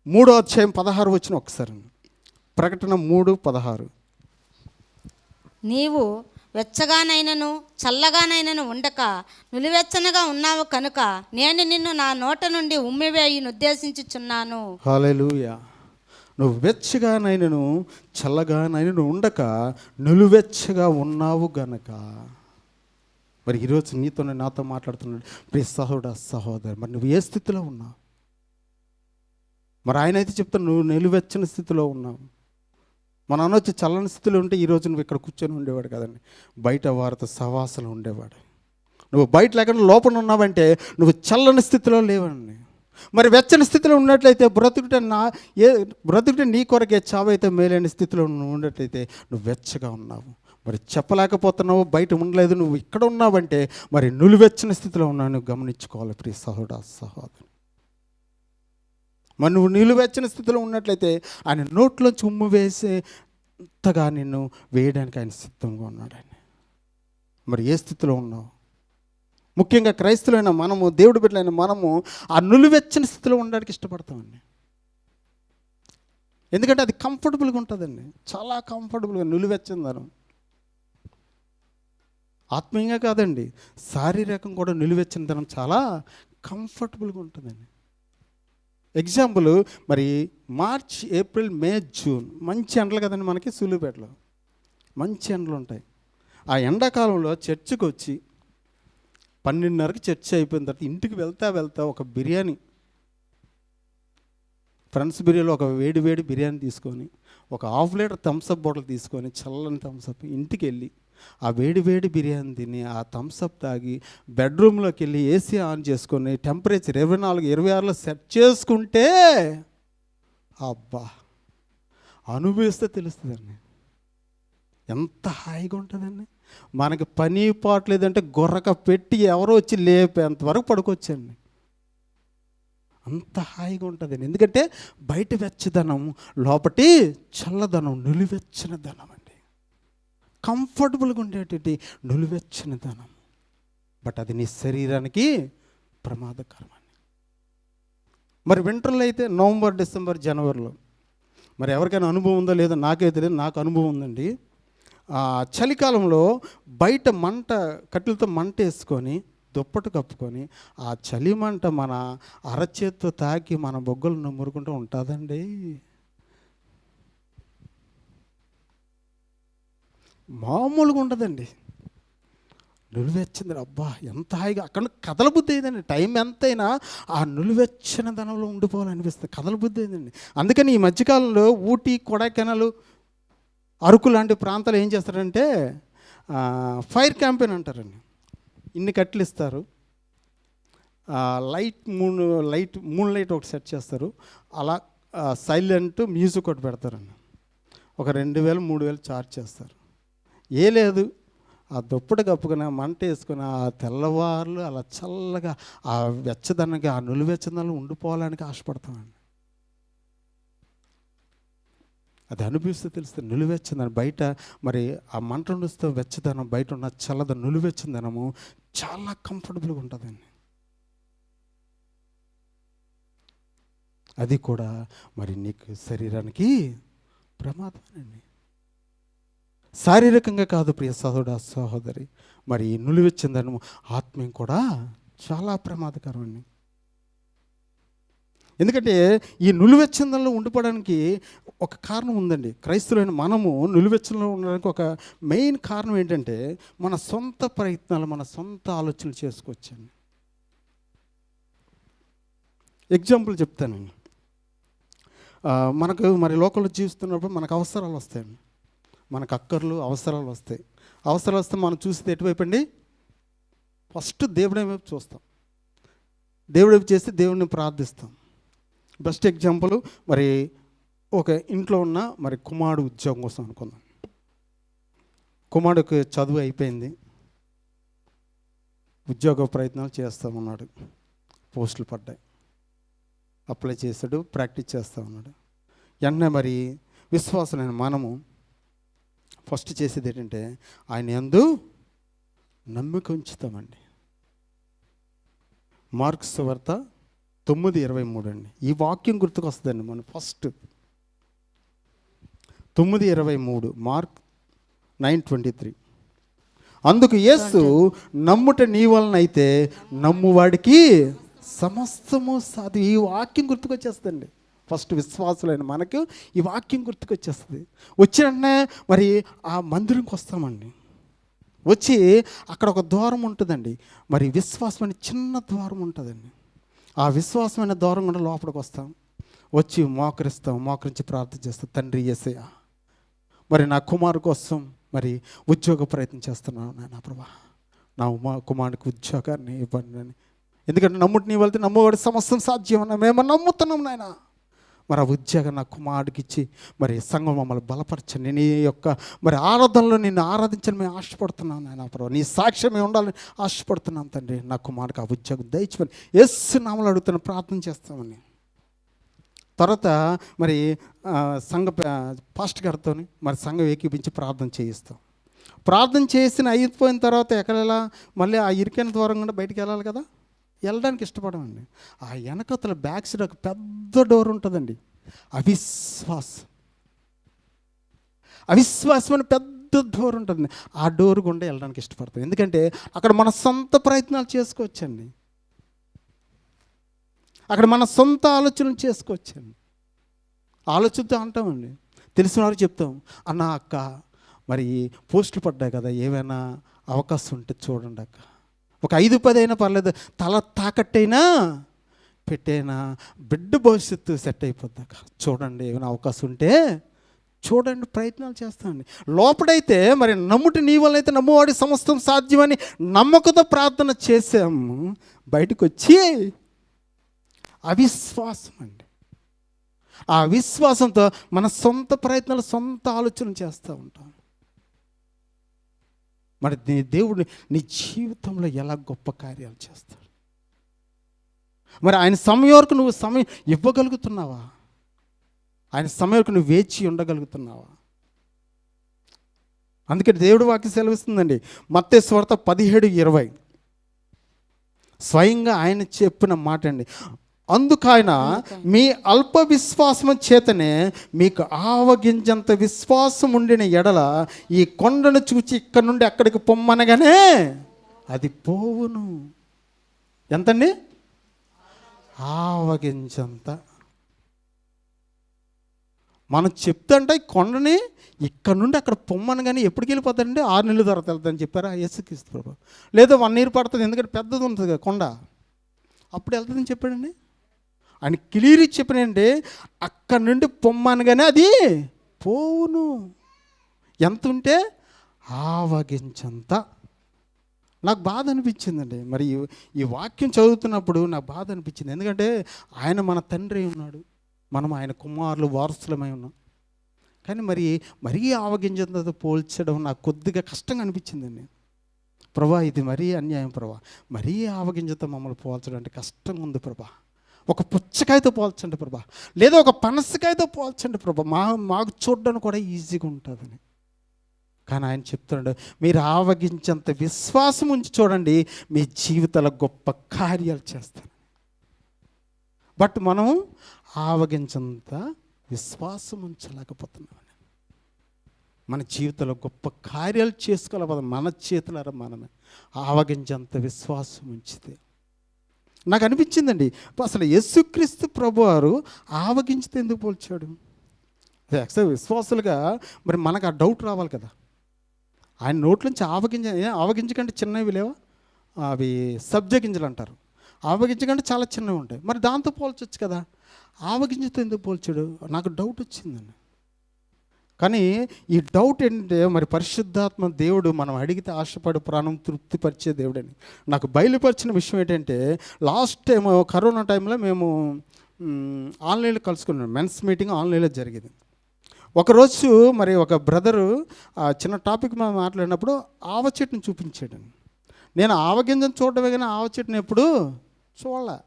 [SPEAKER 1] 3వ అధ్యాయం 16 వచ్చిన ఒకసారి, ప్రకటన 3:16.
[SPEAKER 2] నీవు వెచ్చగానైనను చల్లగానైనను ఉండక నులివెచ్చనగా ఉన్నావు కనుక నేను నిన్ను నా నోట నుండి ఉమ్మివేయును ఉద్దేశించుచున్నాను.
[SPEAKER 1] హల్లెలూయా. నువ్వు వెచ్చగానైనను చల్లగానైనను ఉండక నులివెచ్చగా ఉన్నావు గనక. మరి ఈరోజు నీతోనే నాతో మాట్లాడుతున్నాడు ప్రియ సహోదర సహోదరి. మరి నువ్వు ఏ స్థితిలో ఉన్నావు? మరి ఆయన అయితే చెప్తాను, నువ్వు నిలువెచ్చని స్థితిలో ఉన్నావు. మన అనొచ్చి చల్లని స్థితిలో ఉంటే ఈరోజు నువ్వు ఇక్కడ కూర్చొని ఉండేవాడు కదండి, బయట వారితో సవాసలు ఉండేవాడు. నువ్వు బయట లేకుండా లోపల ఉన్నావంటే నువ్వు చల్లని స్థితిలో లేవండి. మరి వెచ్చని స్థితిలో ఉన్నట్లయితే బ్రతుకుటే నీ కొరకే, చావైతే మేలైన స్థితిలో నువ్వు ఉన్నట్లయితే నువ్వు వెచ్చగా ఉన్నావు. మరి చెప్పలేకపోతున్నావు, బయట ఉండలేదు, నువ్వు ఇక్కడ ఉన్నావంటే మరి నులివెచ్చని స్థితిలో ఉన్నావు. నువ్వు గమనించుకోవాలి ప్రియ సహోదర సహోదరు. మరి నువ్వు నిలువెచ్చని స్థితిలో ఉన్నట్లయితే ఆయన నోట్లోంచి ఉమ్ము వేసేంతగా నిన్ను వేయడానికి ఆయన సిద్ధంగా ఉన్నాడు. ఆయన మరి ఏ స్థితిలో ఉన్నావు? ముఖ్యంగా క్రైస్తవులైన మనము, దేవుడి బిడ్డలైన మనము ఆ నులివెచ్చని స్థితిలో ఉండడానికి ఇష్టపడతామండి. ఎందుకంటే అది కంఫర్టబుల్గా ఉంటుందండి, చాలా కంఫర్టబుల్గా. నులివెచ్చందనం ఆత్మీయంగా కాదండి, శారీరకం కూడా నిలువెచ్చనిదనం చాలా కంఫర్టబుల్గా ఉంటుందండి. ఎగ్జాంపుల్, మరి మార్చ్, ఏప్రిల్, మే, జూన్ మంచి ఎండలు కదండి మనకి. సూళ్ళూరుపేటలో మంచి ఎండలు ఉంటాయి. ఆ ఎండాకాలంలో చర్చికి వచ్చి 12:30కి చర్చ్ అయిపోయిన తర్వాత ఇంటికి వెళ్తా ఒక బిర్యానీ, ఫ్రెండ్స్ బిర్యానీలో ఒక వేడి బిర్యానీ తీసుకొని, ఒక 1/2 లీటర్ థమ్సప్ బాటిల్ తీసుకొని, చల్లని థమ్సప్, ఇంటికి వెళ్ళి ఆ వేడి బిర్యానీ తిని, ఆ థమ్సప్ తాగి, బెడ్రూమ్లోకి వెళ్ళి ఏసీ ఆన్ చేసుకొని టెంపరేచర్ 24-26లో సెట్ చేసుకుంటే, అబ్బా అనుభవిస్తే తెలుస్తుందండి ఎంత హాయిగా ఉంటుందండి. మనకి పని పాటు లేదంటే గొర్రక పెట్టి ఎవరో వచ్చి లేపేంతవరకు పడుకోవచ్చండి. అంత హాయిగా ఉంటుందండి. ఎందుకంటే బయట వెచ్చదనం, లోపటి చల్లదనం, నులివెచ్చని ధనం అండి. కంఫర్టబుల్గా ఉండేటువంటి నులివెచ్చని ధనం. బట్ అది నీ శరీరానికి ప్రమాదకరం అండి. మరి వింటర్లో అయితే నవంబర్, డిసెంబర్, జనవరిలో మరి ఎవరికైనా అనుభవం ఉందో లేదో నాకైతే తెలియదు, నాకు అనుభవం ఉందండి. చలికాలంలో బయట కట్టెలతో మంట వేసుకొని దుప్పటి కప్పుకొని ఆ చలి మంట మన అరచేత్తో తాకి మన బొగ్గలు నమ్మురుకుంటూ ఉంటుందండి. మామూలుగా ఉండదండి. నులివెచ్చింది, అబ్బా ఎంత హాయిగా, అక్కడ కదలబుద్ధి అయిందండి. టైం ఎంతైనా ఆ నులివెచ్చిన ధనంలో ఉండిపోవాలనిపిస్తుంది, కదలబుద్ధి అయిందండి. అందుకని ఈ మధ్యకాలంలో ఊటీ, కొడైకెనాల్, అరకు లాంటి ప్రాంతాలు ఏం చేస్తారంటే ఫైర్ క్యాంపెయిన్ అంటారండి. ఇన్ని కట్టెలు ఇస్తారు, మూన్ లైట్ ఒకటి సెట్ చేస్తారు, అలా సైలెంట్ మ్యూజిక్ ఒకటి పెడతారండి. ఒక 2000-3000 ఛార్జ్ చేస్తారు. లేదు, ఆ దుప్పటి కప్పుకొని మంట వేసుకొని ఆ తెల్లవారులు అలా చల్లగా ఆ వెచ్చదనంగా ఆ నులివెచ్చదనంలో ఉండిపోవాలని ఆశపడతామండి. అది అనిపిస్తే తెలుస్తుంది నులివెచ్చదనం. బయట మరి ఆ మంట ఉండిస్తే వెచ్చదనం, బయట ఉన్న చల్లదనం, నులివెచ్చదనము చాలా కంఫర్టబుల్గా ఉంటుందండి. అది కూడా మరి నీకు శరీరానికి ప్రమాదమేనండి. శారీరకంగా కాదు ప్రియ సహోదర సహోదరి, మరి నులివెచ్చదనము ఆత్మీయం కూడా చాలా ప్రమాదకరం అండి. ఎందుకంటే ఈ నులివెచ్చదనంలో ఉండిపోవడానికి ఒక కారణం ఉందండి. క్రైస్తవులైన మనము నులివెచ్చదనంలో ఉండడానికి ఒక మెయిన్ కారణం ఏంటంటే మన సొంత ప్రయత్నాలు, మన సొంత ఆలోచనలు చేసుకోవచ్చండి. ఎగ్జాంపుల్ చెప్తానండి. మనకు మరి లోకంలో జీవిస్తున్నప్పుడు మనకు అవసరాలు వస్తాయండి, మనకు అక్కర్లు, అవసరాలు వస్తాయి. అవసరాలు వస్తే మనం చూస్తే ఎటువైపు అండి? ఫస్ట్ దేవుడి వైపు చూస్తాం, దేవుడి వైపు చేస్తే దేవుడిని ప్రార్థిస్తాం. బెస్ట్ ఎగ్జాంపుల్, మరి ఒక ఇంట్లో ఉన్న మరి కుమారుడు ఉద్యోగం కోసం అనుకుందాం. కుమారుడికి చదువు అయిపోయింది, ఉద్యోగ ప్రయత్నాలు చేస్తూ ఉన్నాడు, పోస్టులు పడ్డాయి, అప్లై చేశాడు, ప్రాక్టీస్ చేస్తూ ఉన్నాడు. వెంటనే మరి విశ్వాసమైన మనము ఫస్ట్ చేసేది ఏంటంటే ఆయన యందు నమ్మిక ఉంచుతామండి. మార్క్స్ సువార్త 9:23 అండి. ఈ వాక్యం గుర్తుకు వస్తుందండి. మనం ఫస్ట్ 9:23, మార్క్ 9:23. అందుకు యేసు, నమ్ముట నీ వలన అయితే నమ్మువాడికి సమస్తము సాధు. ఈ వాక్యం గుర్తుకొచ్చేస్తుందండి. ఫస్ట్ విశ్వాసులైన మనకు ఈ వాక్యం గుర్తుకొచ్చేస్తుంది. వచ్చిన మరి ఆ మందిరంకి వస్తామండి. వచ్చి అక్కడ ఒక ద్వారం ఉంటుందండి, మరి విశ్వాసమైన చిన్న ద్వారం ఉంటుందండి. ఆ విశ్వాసమైన ద్వారం కూడా లోపలికి వస్తాం, వచ్చి మోకరించి ప్రార్థన చేస్తాం. తండ్రి యేసయ్య, మరి నా కుమారు కోసం మరి ఉద్యోగ ప్రయత్నం చేస్తున్నాను నాయన ప్రభా, నా కుమారుడికి ఉద్యోగాన్ని ఇవ్వండి అని. ఎందుకంటే నమ్ముటి నీ వెళ్తే నమ్మవాడు సమస్తం సాధ్యం అన్న మేము నమ్ముతున్నాం నాయన. మరి ఆ ఉద్యోగం నా కుమారుడికి ఇచ్చి మరి సంఘం మమ్మల్ని బలపరచండి. నీ యొక్క మరి ఆరాధనలో నిన్ను ఆరాధించని మేము ఆశపడుతున్నాం నాయన ప్రభు, నీ సాక్ష్యమే ఉండాలని ఆశపడుతున్నాం తండ్రి. నా కుమారుడికి ఆ ఉద్యోగం దయచేయమని యేసు నామములో అడుగుతున్న ప్రార్థన చేస్తామని. తర్వాత మరి సంఘ పాస్టర్ గారితో మరి సంఘం ఏకీపించి ప్రార్థన చేయిస్తాం. ప్రార్థన చేసిన అయిపోయిన తర్వాత ఎక్కడెలా మళ్ళీ ఆ ఇరికైన ద్వారం కూడా బయటికి వెళ్ళాలి కదా, వెళ్ళడానికి ఇష్టపడమండి. ఆ వెనకతల బ్యాక్ సైడ్ ఒక పెద్ద డోర్ ఉంటుందండి, అవిశ్వాసం అని పెద్ద డోర్ ఉంటుంది. ఆ డోర్ గుండా వెళ్ళడానికి ఇష్టపడతాం. ఎందుకంటే అక్కడ మన సొంత ప్రయత్నాలు చేసుకోవచ్చండి, అక్కడ మన సొంత ఆలోచనలు చేసుకోవచ్చండి. ఆలోచనతో అంటామండి, తెలిసిన వారికి చెప్తాం, అన్న అక్క మరి పోస్టులు పడ్డాయి కదా, ఏమైనా అవకాశం ఉంటే చూడండి అక్క, ఒక 5-10 అయినా పర్లేదు, తల తాకట్టైనా పెట్టైనా బిడ్డ భవిష్యత్తు సెట్ అయిపోద్ది అక్క, చూడండి ఏమైనా అవకాశం ఉంటే చూడండి, ప్రయత్నాలు చేస్తామండి. లోపడైతే మరి నమ్ముటి నీ వల్ల అయితే నమ్మువాడి సమస్తం సాధ్యమని నమ్మకంతో ప్రార్థన చేసాము, బయటకు వచ్చి అవిశ్వాసం అండి. ఆ విశ్వాసంతో మన సొంత ప్రయత్నాలు, సొంత ఆలోచన చేస్తూ ఉంటాం. మరి దేవుడు నీ జీవితంలో ఎలా గొప్ప కార్యాలు చేస్తాడు. మరి ఆయన సమయం వరకు నువ్వు సమయం ఇవ్వగలుగుతున్నావా? ఆయన సమయం వరకు నువ్వు వేచి ఉండగలుగుతున్నావా? అందుకని దేవుడు వాక్యం సెలవిస్తుందండి, మత్తయి సువార్త 17:20 స్వయంగా ఆయన చెప్పిన మాట అండి. అందుకైన మీ అల్ప విశ్వాసము చేతనే మీకు ఆవగింజంత విశ్వాసం ఉండిన ఎడల ఈ కొండను చూచి ఇక్కడ నుండి అక్కడికి పొమ్మనగానే అది పోవును. ఎంతండి? ఆవగింజంత. మనం చెప్తుంటే ఈ కొండని ఇక్కడ నుండి అక్కడ పొమ్మనగానే ఎప్పటికి వెళ్ళిపోతాడండి? 6 నెలల తర్వాత వెళ్తాదని చెప్పారా యేసుక్రీస్తు ప్రభు? లేదా 1 ఇయర్ పడుతుంది, ఎందుకంటే పెద్దది ఉంటుంది కదా కొండ, అప్పుడు వెళ్తుందని చెప్పాడండి. ఆయన క్లియర్ చెప్పినండి, అక్కడ నుండి పొమ్మనగానే అది పోవును. ఎంత ఉంటే ఆవగించంత. నాకు బాధ అనిపించిందండి. మరి ఈ వాక్యం చదువుతున్నప్పుడు నాకు బాధ అనిపించింది. ఎందుకంటే ఆయన మన తండ్రి ఉన్నాడు, మనం ఆయన కుమారులు వారసులమై ఉన్నాం. కానీ మరీ ఆవగింజంతో పోల్చడం నాకు కొద్దిగా కష్టంగా అనిపించిందండి. ప్రభా, ఇది మరీ అన్యాయం ప్రభా, మరీ ఆవగింజతో మమ్మల్ని పోల్చడం అంటే కష్టంగా ఉంది ప్రభా. ఒక పుచ్చకాయతో పోల్చండి ప్రభా, లేదా ఒక పనసకాయతో పోల్చండి ప్రభా, మాకు చూడడానికి కూడా ఈజీగా ఉంటుందని. కానీ ఆయన చెప్తున్నాడు, మీరు ఆవగించేంత విశ్వాసం ఉంచి చూడండి, మీ జీవితాల గొప్ప కార్యాలు చేస్తాను. బట్ మనం ఆవగించేంత విశ్వాసం ఉంచలేకపోతున్నాం. మన జీవితంలో గొప్ప కార్యాలు చేసుకోలేకపోతే మన చేతులారా మనమే ఆవగించేంత విశ్వాసం ఉంచితే. నాకు అనిపించిందండి, అసలు యేసుక్రీస్తు ప్రభువారు ఆవగించితే ఎందుకు పోల్చాడు? యాక్చువల్గా విశ్వాసులుగా మరి మనకు ఆ డౌట్ రావాలి కదా. ఆయన నోట్లోంచి ఆవగించకంటే చిన్నవి లేవా? అవి సబ్జ గింజలు అంటారు. ఆవగించకంటే చాలా చిన్నవి ఉంటాయి. మరి దాంతో పోల్చొచ్చు కదా, ఆవగింజతో ఎందుకు పోల్చాడు? నాకు డౌట్ వచ్చిందండి. కానీ ఈ డౌట్ ఏంటంటే, మరి పరిశుద్ధాత్మ దేవుడు మనం అడిగితే ఆశపడి ప్రాణం తృప్తిపరిచే దేవుడని నాకు బయలుపరిచిన విషయం ఏంటంటే, లాస్ట్ టైం కరోనా టైంలో మేము ఆన్లైన్లో కలుసుకున్నాం. మెన్స్ మీటింగ్ ఆన్లైన్లో జరిగింది. ఒకరోజు మరి ఒక బ్రదరు చిన్న టాపిక్ మనం మాట్లాడినప్పుడు ఆవ చెట్టుని చూపించాడు. నేను ఆవగింజను చూడడమే కానీ ఆవ చెట్టుని ఎప్పుడు చూడలే.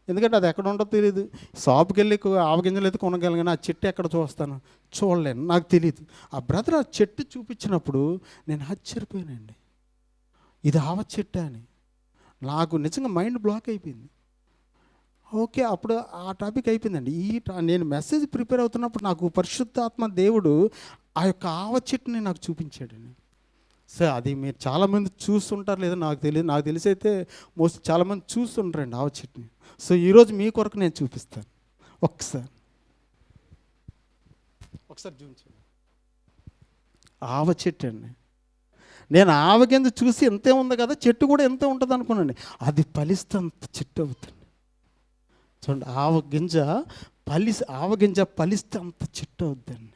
[SPEAKER 1] ఎందుకంటే అది ఎక్కడ ఉంటుందో తెలియదు. షాప్కి వెళ్ళి ఆవగింజలు అయితే కొనగలను, ఆ చెట్టు ఎక్కడ చూడలేను, నాకు తెలియదు. ఆ బ్రదర్ ఆ చెట్టు చూపించినప్పుడు నేను ఆశ్చర్యపోయానండి, ఇది ఆవ చెట్టు అని. నాకు నిజంగా మైండ్ బ్లాక్ అయిపోయింది. ఓకే, అప్పుడు ఆ టాపిక్ అయిపోయిందండి. నేను మెసేజ్ ప్రిపేర్ అవుతున్నప్పుడు నాకు పరిశుద్ధాత్మ దేవుడు ఆ యొక్క ఆవ చెట్టుని నాకు చూపించాడండి. సార్ అది మీరు చాలామంది చూస్తుంటారు లేదా నాకు తెలియదు, నాకు తెలిసి అయితే మోస్ట్ చాలామంది చూస్తుంటారండి ఆవ చెట్టుని. సో ఈరోజు మీ కొరకు నేను చూపిస్తాను. ఒకసారి చూపించండి. ఆవ చెట్టు అండి. నేను ఆవ కింద చూసి ఎంతే ఉంది కదా, చెట్టు కూడా ఎంతే ఉంటుంది అనుకున్నాండి. అది ఫలిస్తే అంత చెట్టు అవుతుంది. చూడండి, ఆవగింజ ఫలిస్తే అంత చెట్టు అవుద్దండి.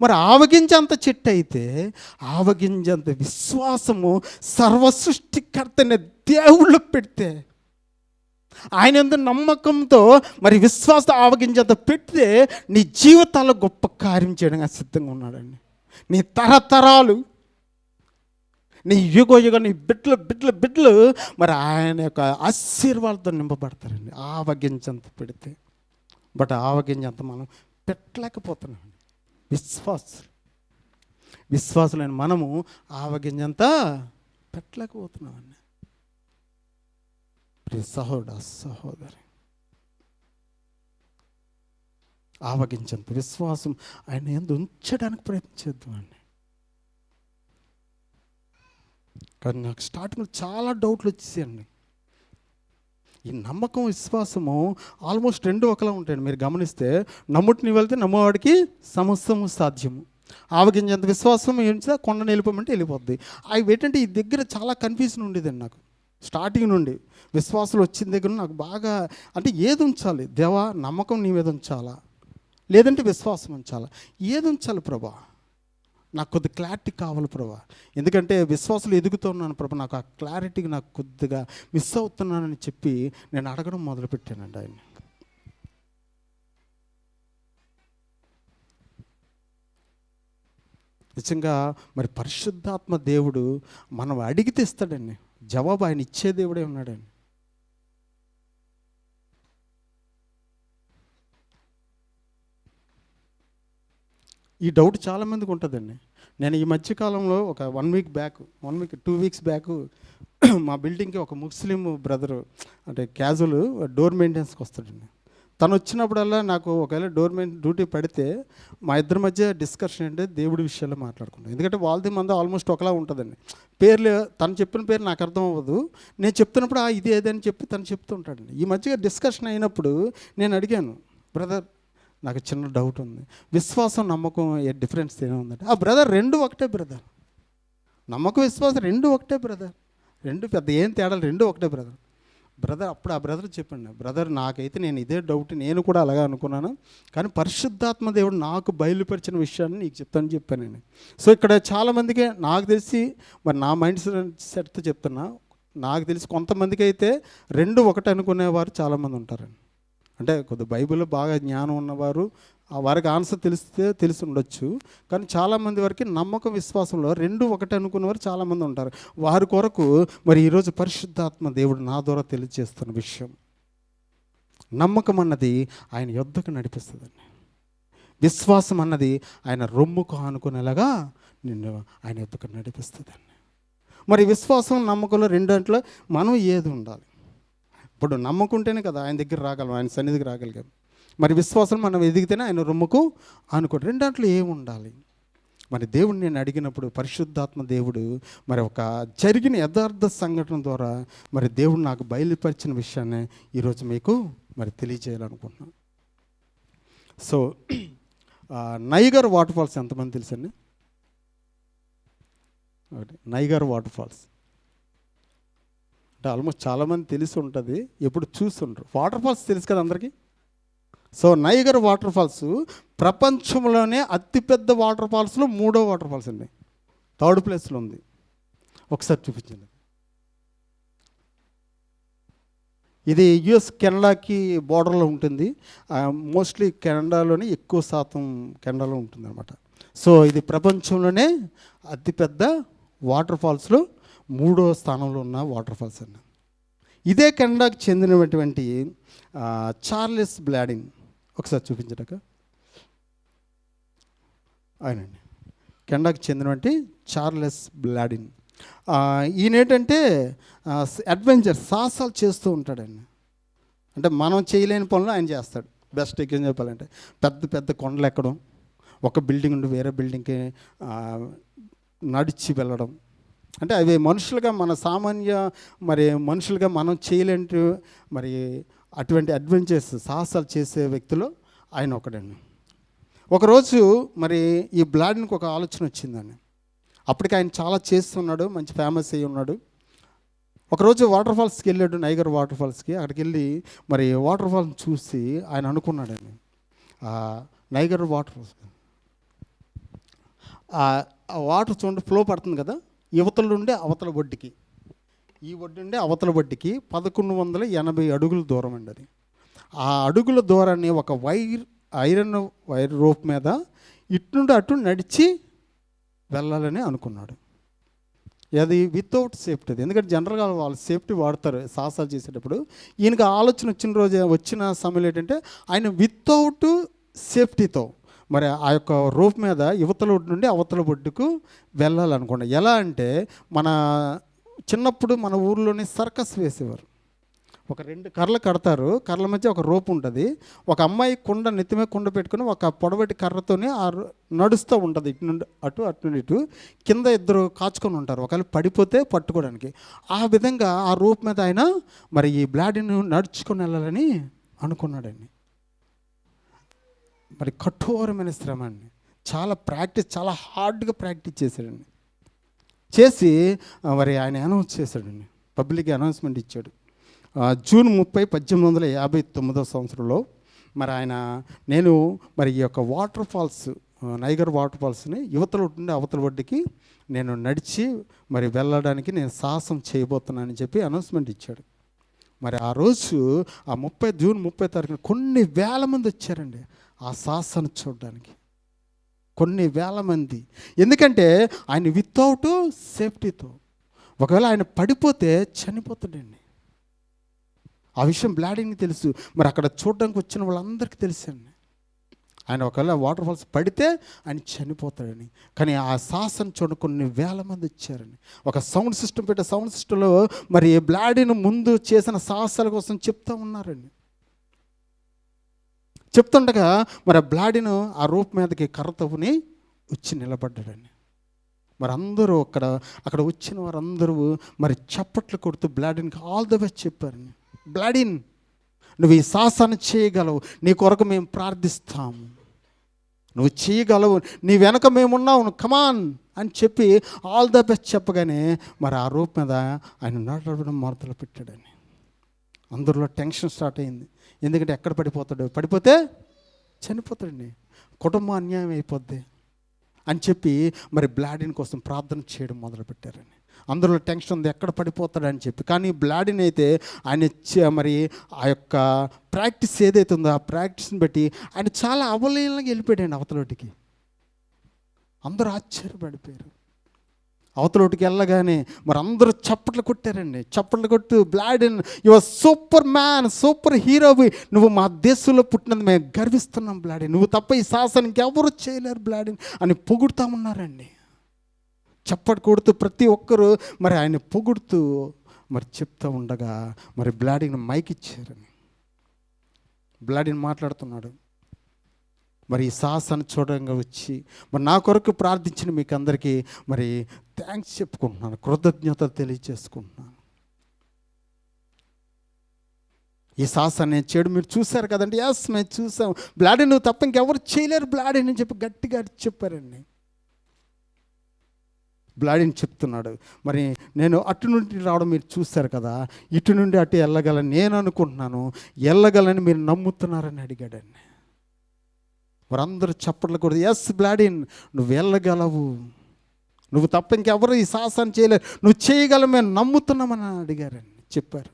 [SPEAKER 1] మరి ఆవగింజ అంత చెట్టు అయితే ఆవగింజ అంత విశ్వాసము సర్వసృష్టికర్తనే దేవుళ్ళు పెడితే, ఆయన ఎంత నమ్మకంతో మరి విశ్వాస ఆవగింజంత పెడితే నీ జీవితాల్లో గొప్ప కార్యం చేయడానికి సిద్ధంగా ఉన్నాడండి. నీ తరతరాలు, నీ యుగ నీ బిడ్డలు మరి ఆయన యొక్క ఆశీర్వాదంతో నింపబడతారండి ఆవగింజంత పెడితే. బట్ ఆవగింజంత మనం పెట్టలేకపోతున్నాం విశ్వాసం. విశ్వాసులైన మనము ఆవగింజంతా పెట్టలేకపోతున్నామండి. ప్రియ సహోదర సహోదరి, ఆవగించంత విశ్వాసం ఆయన యందు ఉంచడానికి ప్రయత్నించేద్దామండి. కానీ నాకు స్టార్టింగ్లో చాలా డౌట్లు వచ్చేసాయండి. ఈ నమ్మకం విశ్వాసము ఆల్మోస్ట్ రెండు ఒకలా ఉంటాయండి. మీరు గమనిస్తే నమ్ముటిని వెళ్తే నమ్మవాడికి సమస్తము సాధ్యము. ఆవగించేంత విశ్వాసం ఏంటంటే కొండని వెళ్ళిపోమంటే వెళ్ళిపోద్ది. అవి ఏంటంటే ఈ దగ్గర చాలా కన్ఫ్యూజన్ ఉండేదండి నాకు స్టార్టింగ్ నుండి. విశ్వాసాలు వచ్చిన దగ్గర నాకు బాగా అంటే ఏది ఉంచాలి దేవా, నమ్మకం నీ మీద ఉంచాలా లేదంటే విశ్వాసం ఉంచాలా, ఏది ఉంచాలి ప్రభా, నాకు కొద్ది క్లారిటీ కావాలి ప్రభా. ఎందుకంటే విశ్వాసాలు ఎదుగుతున్నాను ప్రభా, నాకు ఆ క్లారిటీకి నాకు కొద్దిగా మిస్ అవుతున్నానని చెప్పి నేను అడగడం మొదలుపెట్టానండి ఆయన. నిజంగా మరి పరిశుద్ధాత్మ దేవుడు మనం అడిగితే ఇస్తాడండి, జవాబు ఆయన ఇచ్చే దేవుడే ఉన్నాడండి. ఈ డౌట్ చాలామందికి ఉంటుందండి. నేను ఈ మధ్యకాలంలో ఒక 2 వీక్స్ బ్యాక్ మా బిల్డింగ్కి ఒక ముస్లిం బ్రదరు అంటే క్యాజువల్ డోర్ మెయింటెనెన్స్కి వస్తాడండి. తను వచ్చినప్పుడల్లా నాకు ఒకవేళ డోర్ మెయింటెనెన్స్ డ్యూటీ పడితే మా ఇద్దరి మధ్య డిస్కషన్ అంటే దేవుడి విషయాల్లో మాట్లాడుకుంటాం. ఎందుకంటే వాళ్ళది మంది ఆల్మోస్ట్ ఒకలా ఉంటుందండి. పేర్లు తను చెప్పిన పేరు నాకు అర్థం అవ్వదు, నేను చెప్తున్నప్పుడు ఇది ఏదని చెప్పి తను చెప్తూ ఉంటాడండి. ఈ మధ్యగా డిస్కషన్ అయినప్పుడు నేను అడిగాను, బ్రదర్ నాకు చిన్న డౌట్ ఉంది, విశ్వాసం నమ్మకం డిఫరెన్స్ ఏముందంటే, బ్రదర్ రెండు ఒకటే బ్రదర్, నమ్మకం విశ్వాసం రెండు ఒకటే బ్రదర్, రెండు పెద్ద ఏం తేడాలు, రెండు ఒకటే బ్రదర్. అప్పుడు ఆ బ్రదర్ చెప్పండి, బ్రదర్ నాకైతే నేను ఇదే డౌట్, నేను కూడా అలాగే అనుకున్నాను, కానీ పరిశుద్ధాత్మ దేవుడు నాకు బయలుపరిచిన విషయాన్ని నీకు చెప్తానని చెప్పాను నేను. సో ఇక్కడ చాలామందికి నాకు తెలిసి మరి నా మైండ్ సెట్తో చెప్తున్నా, నాకు తెలిసి కొంతమందికి అయితే రెండు ఒకటి అనుకునేవారు చాలామంది ఉంటారండి. అంటే కొద్ది బైబిల్లో బాగా జ్ఞానం ఉన్నవారు వారికి ఆన్సర్ తెలిసి ఉండొచ్చు, కానీ చాలామంది వరకు నమ్మకం విశ్వాసంలో రెండు ఒకటి అనుకునేవారు చాలామంది ఉంటారు. వారి కొరకు మరి ఈరోజు పరిశుద్ధాత్మ దేవుడు నా ద్వారా తెలియజేస్తున్న విషయం, నమ్మకం అన్నది ఆయన యొద్దకు నడిపిస్తుందండి, విశ్వాసం అన్నది ఆయన రొమ్ముకు ఆనుకునేలాగా నిన్ను ఆయన యొద్దకు నడిపిస్తుందండి. మరి విశ్వాసం నమ్మకంలో రెండంట్లో మనం ఏది ఉండాలి? ఇప్పుడు నమ్మకుంటేనే కదా ఆయన దగ్గర రాగలం, ఆయన సన్నిధికి రాగలిగాం. మరి విశ్వాసం మనం ఎదిగితేనే ఆయన రొమ్ముకు ఆనుకోండి. రెండాంట్లో ఏమి ఉండాలి? మరి దేవుడిని నేను అడిగినప్పుడు పరిశుద్ధాత్మ దేవుడు మరి ఒక జరిగిన యథార్థ సంఘటన ద్వారా మరి దేవుడు నాకు బయలుపరిచిన విషయాన్ని ఈరోజు మీకు మరి తెలియజేయాలనుకుంటున్నాను. సో నైగర్ వాటర్ ఫాల్స్ ఎంతమంది తెలుసండి? నైగర్ వాటర్ ఫాల్స్ అంటే ఆల్మోస్ట్ చాలామంది తెలిసి ఉంటుంది, ఎప్పుడు చూస్తుంటారు. వాటర్ ఫాల్స్ తెలుసు కదా అందరికీ. సో నైగర్ వాటర్ ఫాల్స్ ప్రపంచంలోనే అతిపెద్ద వాటర్ ఫాల్స్లో 3వ వాటర్ ఫాల్స్ అండి, 3rd ప్లేస్లో ఉంది. ఒకసారి చూపించండి. ఇది యుఎస్ కెనడాకి బోర్డర్లో ఉంటుంది. మోస్ట్లీ కెనడాలోనే ఎక్కువ శాతం కెనడాలో ఉంటుంది అనమాట. సో ఇది ప్రపంచంలోనే అతిపెద్ద వాటర్ ఫాల్స్లో 3వ స్థానంలో ఉన్న వాటర్ ఫాల్స్ అండి. ఇదే కెనడాకి చెందినటువంటి చార్లెస్ బ్లాడిన్, ఒకసారి చూపించడాక ఆయనండి, కెనడాకి చెందినటువంటి చార్లెస్ బ్లాడిన్. ఈయనేంటంటే అడ్వెంచర్ సాహసాలు చేస్తూ ఉంటాడండి. అంటే మనం చేయలేని పనులు ఆయన చేస్తాడు. బెస్ట్ ఎగ్జాంపుల్ చెప్పాలంటే పెద్ద పెద్ద కొండలు ఎక్కడం, ఒక బిల్డింగ్ నుండి వేరే బిల్డింగ్కి నడిచి వెళ్ళడం, అంటే అవి మనుషులుగా మన సామాన్య మరి మనుషులుగా మనం చేయలేంటి మరి అటువంటి అడ్వెంచర్స్ సాహసాలు చేసే వ్యక్తులు ఆయన ఒకడండి. ఒకరోజు మరి ఈ బ్లాడిన్కి ఒక ఆలోచన వచ్చిందండి. అప్పటికి ఆయన చాలా చేస్తున్నాడు, మంచి ఫేమస్ అయ్యి ఉన్నాడు. ఒకరోజు వాటర్ ఫాల్స్కి వెళ్ళాడు, నైగర్ వాటర్ ఫాల్స్కి. అక్కడికి వెళ్ళి మరి వాటర్ ఫాల్స్ చూసి ఆయన అనుకున్నాడండి, నైగర్ వాటర్ ఫాల్స్ ఆ వాటర్ చూడండి ఫ్లో పడుతుంది కదా, యువతల నుండి అవతల ఒడ్డుకి, ఈ ఒడ్డు నుండి అవతల ఒడ్డుకి 1180 అడుగుల దూరం అండి. అది ఆ అడుగుల దూరాన్ని ఒక ఐరన్ వైర్ రోప్ మీద ఇటు నుండి అటు నడిచి వెళ్ళాలని అనుకున్నాడు. అది వితౌట్ సేఫ్టీ. ఎందుకంటే జనరల్గా వాళ్ళు సేఫ్టీ వాడతారు సాహసాలు చేసేటప్పుడు. ఈయనకి ఆలోచన వచ్చిన సమయంలో ఏంటంటే ఆయన వితౌట్ సేఫ్టీతో మరి ఆ యొక్క రోప్ మీద యువతల ఒడ్డు నుండి అవతల ఒడ్డుకు వెళ్ళాలనుకోండి. ఎలా అంటే మన చిన్నప్పుడు మన ఊర్లోని సర్కస్ వేసేవారు. ఒక 2 కర్రలు కడతారు, కర్రల మధ్య ఒక రోప్ ఉంటుంది. ఒక అమ్మాయి నెత్తిమే కుండ పెట్టుకుని ఒక పొడవటి కర్రతోని నడుస్తూ ఉంటుంది, ఇటు నుండి అటు అటు నుండి ఇటు. కింద ఇద్దరు కాచుకొని ఉంటారు, ఒకవేళ పడిపోతే పట్టుకోవడానికి. ఆ విధంగా ఆ రోప్ మీద ఆయన మరి ఈ బ్లాడీని నడుచుకొని వెళ్ళాలని అనుకున్నాడండి. మరి కఠోరమైన శ్రమ అండి, చాలా హార్డ్గా ప్రాక్టీస్ చేశాడండి. చేసి మరి ఆయన అనౌన్స్ చేశాడండి, పబ్లిక్ అనౌన్స్మెంట్ ఇచ్చాడు. జూన్ 30, 1859 సంవత్సరంలో మరి నేను మరి ఈ యొక్క వాటర్ ఫాల్స్, నైగర్ వాటర్ ఫాల్స్ని యువతల నుండి అవతల ఒడ్డుకి నేను నడిచి మరి వెళ్ళడానికి నేను సాహసం చేయబోతున్నానని చెప్పి అనౌన్స్మెంట్ ఇచ్చాడు. మరి ఆ రోజు జూన్ 30 తారీఖున కొన్ని వేల మంది వచ్చారండి ఆ సాహసాన్ని చూడడానికి. కొన్ని వేల మంది. ఎందుకంటే ఆయన వితౌట్ సేఫ్టీతో, ఒకవేళ ఆయన పడిపోతే చనిపోతాడండి. ఆ విషయం బ్లాడీకి తెలుసు. మరి అక్కడ చూడడానికి వచ్చిన వాళ్ళందరికీ తెలుసండి, ఆయన ఒకవేళ వాటర్ ఫాల్స్ పడితే ఆయన చనిపోతాడని. కానీ ఆ సాహసం చూడ కొన్ని వేల మంది వచ్చారండి. ఒక సౌండ్ సిస్టమ్ పెట్టే సౌండ్ సిస్టంలో మరి బ్లాడీని ముందు చేసిన సాహసాల కోసం చెప్తూ ఉన్నారండి. చెప్తుండగా మరి ఆ బ్లాడీను ఆ రూప్ మీదకి కర్రతోని వచ్చి నిలబడ్డాడండి. మరి అందరూ అక్కడ వచ్చిన వారందరూ మరి చప్పట్లు కొడుతూ బ్లాడీన్కి ఆల్ ద బెస్ట్ చెప్పారండి. బ్లాడీన్, నువ్వు ఈ సాహసాన్ని చేయగలవు, నీ కొరకు మేము ప్రార్థిస్తాము, నువ్వు చేయగలవు, నీ వెనక మేమున్నావు, కమాన్ అని చెప్పి ఆల్ ద బెస్ట్ చెప్పగానే మరి ఆ రూప్ మీద ఆయన నడవడం మొదలు పెట్టాడని. అందరిలో టెన్షన్ స్టార్ట్ అయింది. ఎందుకంటే ఎక్కడ పడిపోతే చనిపోతాడండి, కుటుంబం అన్యాయం అయిపోద్ది అని చెప్పి మరి బ్లాడీన్ కోసం ప్రార్థన చేయడం మొదలుపెట్టారండి. అందరిలో టెన్షన్ ఉంది, ఎక్కడ పడిపోతాడని చెప్పి. కానీ బ్లాడీన్ అయితే ఆయన మరి ఆ యొక్క ప్రాక్టీస్ ఏదైతే ఉందో ఆ ప్రాక్టీస్ని బట్టి ఆయన చాలా అవలీలంగా వెళ్ళిపోయాడండి అవతలోటికి. అందరూ ఆశ్చర్యపడిపోయారు. అవతలోటికి వెళ్ళగానే మరి అందరూ చప్పట్లు కొట్టారండి. చప్పట్లు కొట్టు, బ్లాడీన్ యువర్ సూపర్ మ్యాన్, సూపర్ హీరోవి, నువ్వు మా దేశంలో పుట్టినందుకు మేము గర్విస్తున్నాం బ్లాడీన్, నువ్వు తప్ప ఈ సాహసానికి ఎవరు చేయలేరు బ్లాడీన్ అని పొగుడుతూ ఉన్నారండి. చప్పట్లు కొడుతూ ప్రతి ఒక్కరూ మరి ఆయన పొగుడుతూ మరి చెప్తూ ఉండగా మరి బ్లాడీన్ మైక్ ఇచ్చారని. బ్లాడీన్ మాట్లాడుతున్నాడు. మరి ఈ సాహసాన్ని చూడంగా వచ్చి మరి నా కొరకు ప్రార్థించిన మీకు అందరికీ మరి థ్యాంక్స్ చెప్పుకుంటున్నాను, కృతజ్ఞతలు తెలియజేసుకుంటున్నాను. ఈ సాహసాన్ని నేను చేయడం మీరు చూశారు కదండి. ఎస్, మేము చూసాం. బ్లాడీన్ నువ్వు తప్ప ఇంకెవరు చేయలేరు బ్లాడీన్ అని చెప్పి గట్టిగా చెప్పారండి. బ్లాడీన్ చెప్తున్నాడు, మరి నేను అటు నుండి రావడం మీరు చూశారు కదా, ఇటు నుండి అటు వెళ్ళగలని నేను అనుకుంటున్నాను, వెళ్ళగలని మీరు నమ్ముతున్నారని అడిగాడండి. వారందరూ చప్పట్లు కూడా ఎస్ బ్లాడీన్ నువ్వు వెళ్ళగలవు, నువ్వు తప్ప ఇంకెవరు ఈ సాహసాన్ని చేయలేరు, నువ్వు చేయగలవు, మేము నమ్ముతున్నామని అడిగారండి, చెప్పారు.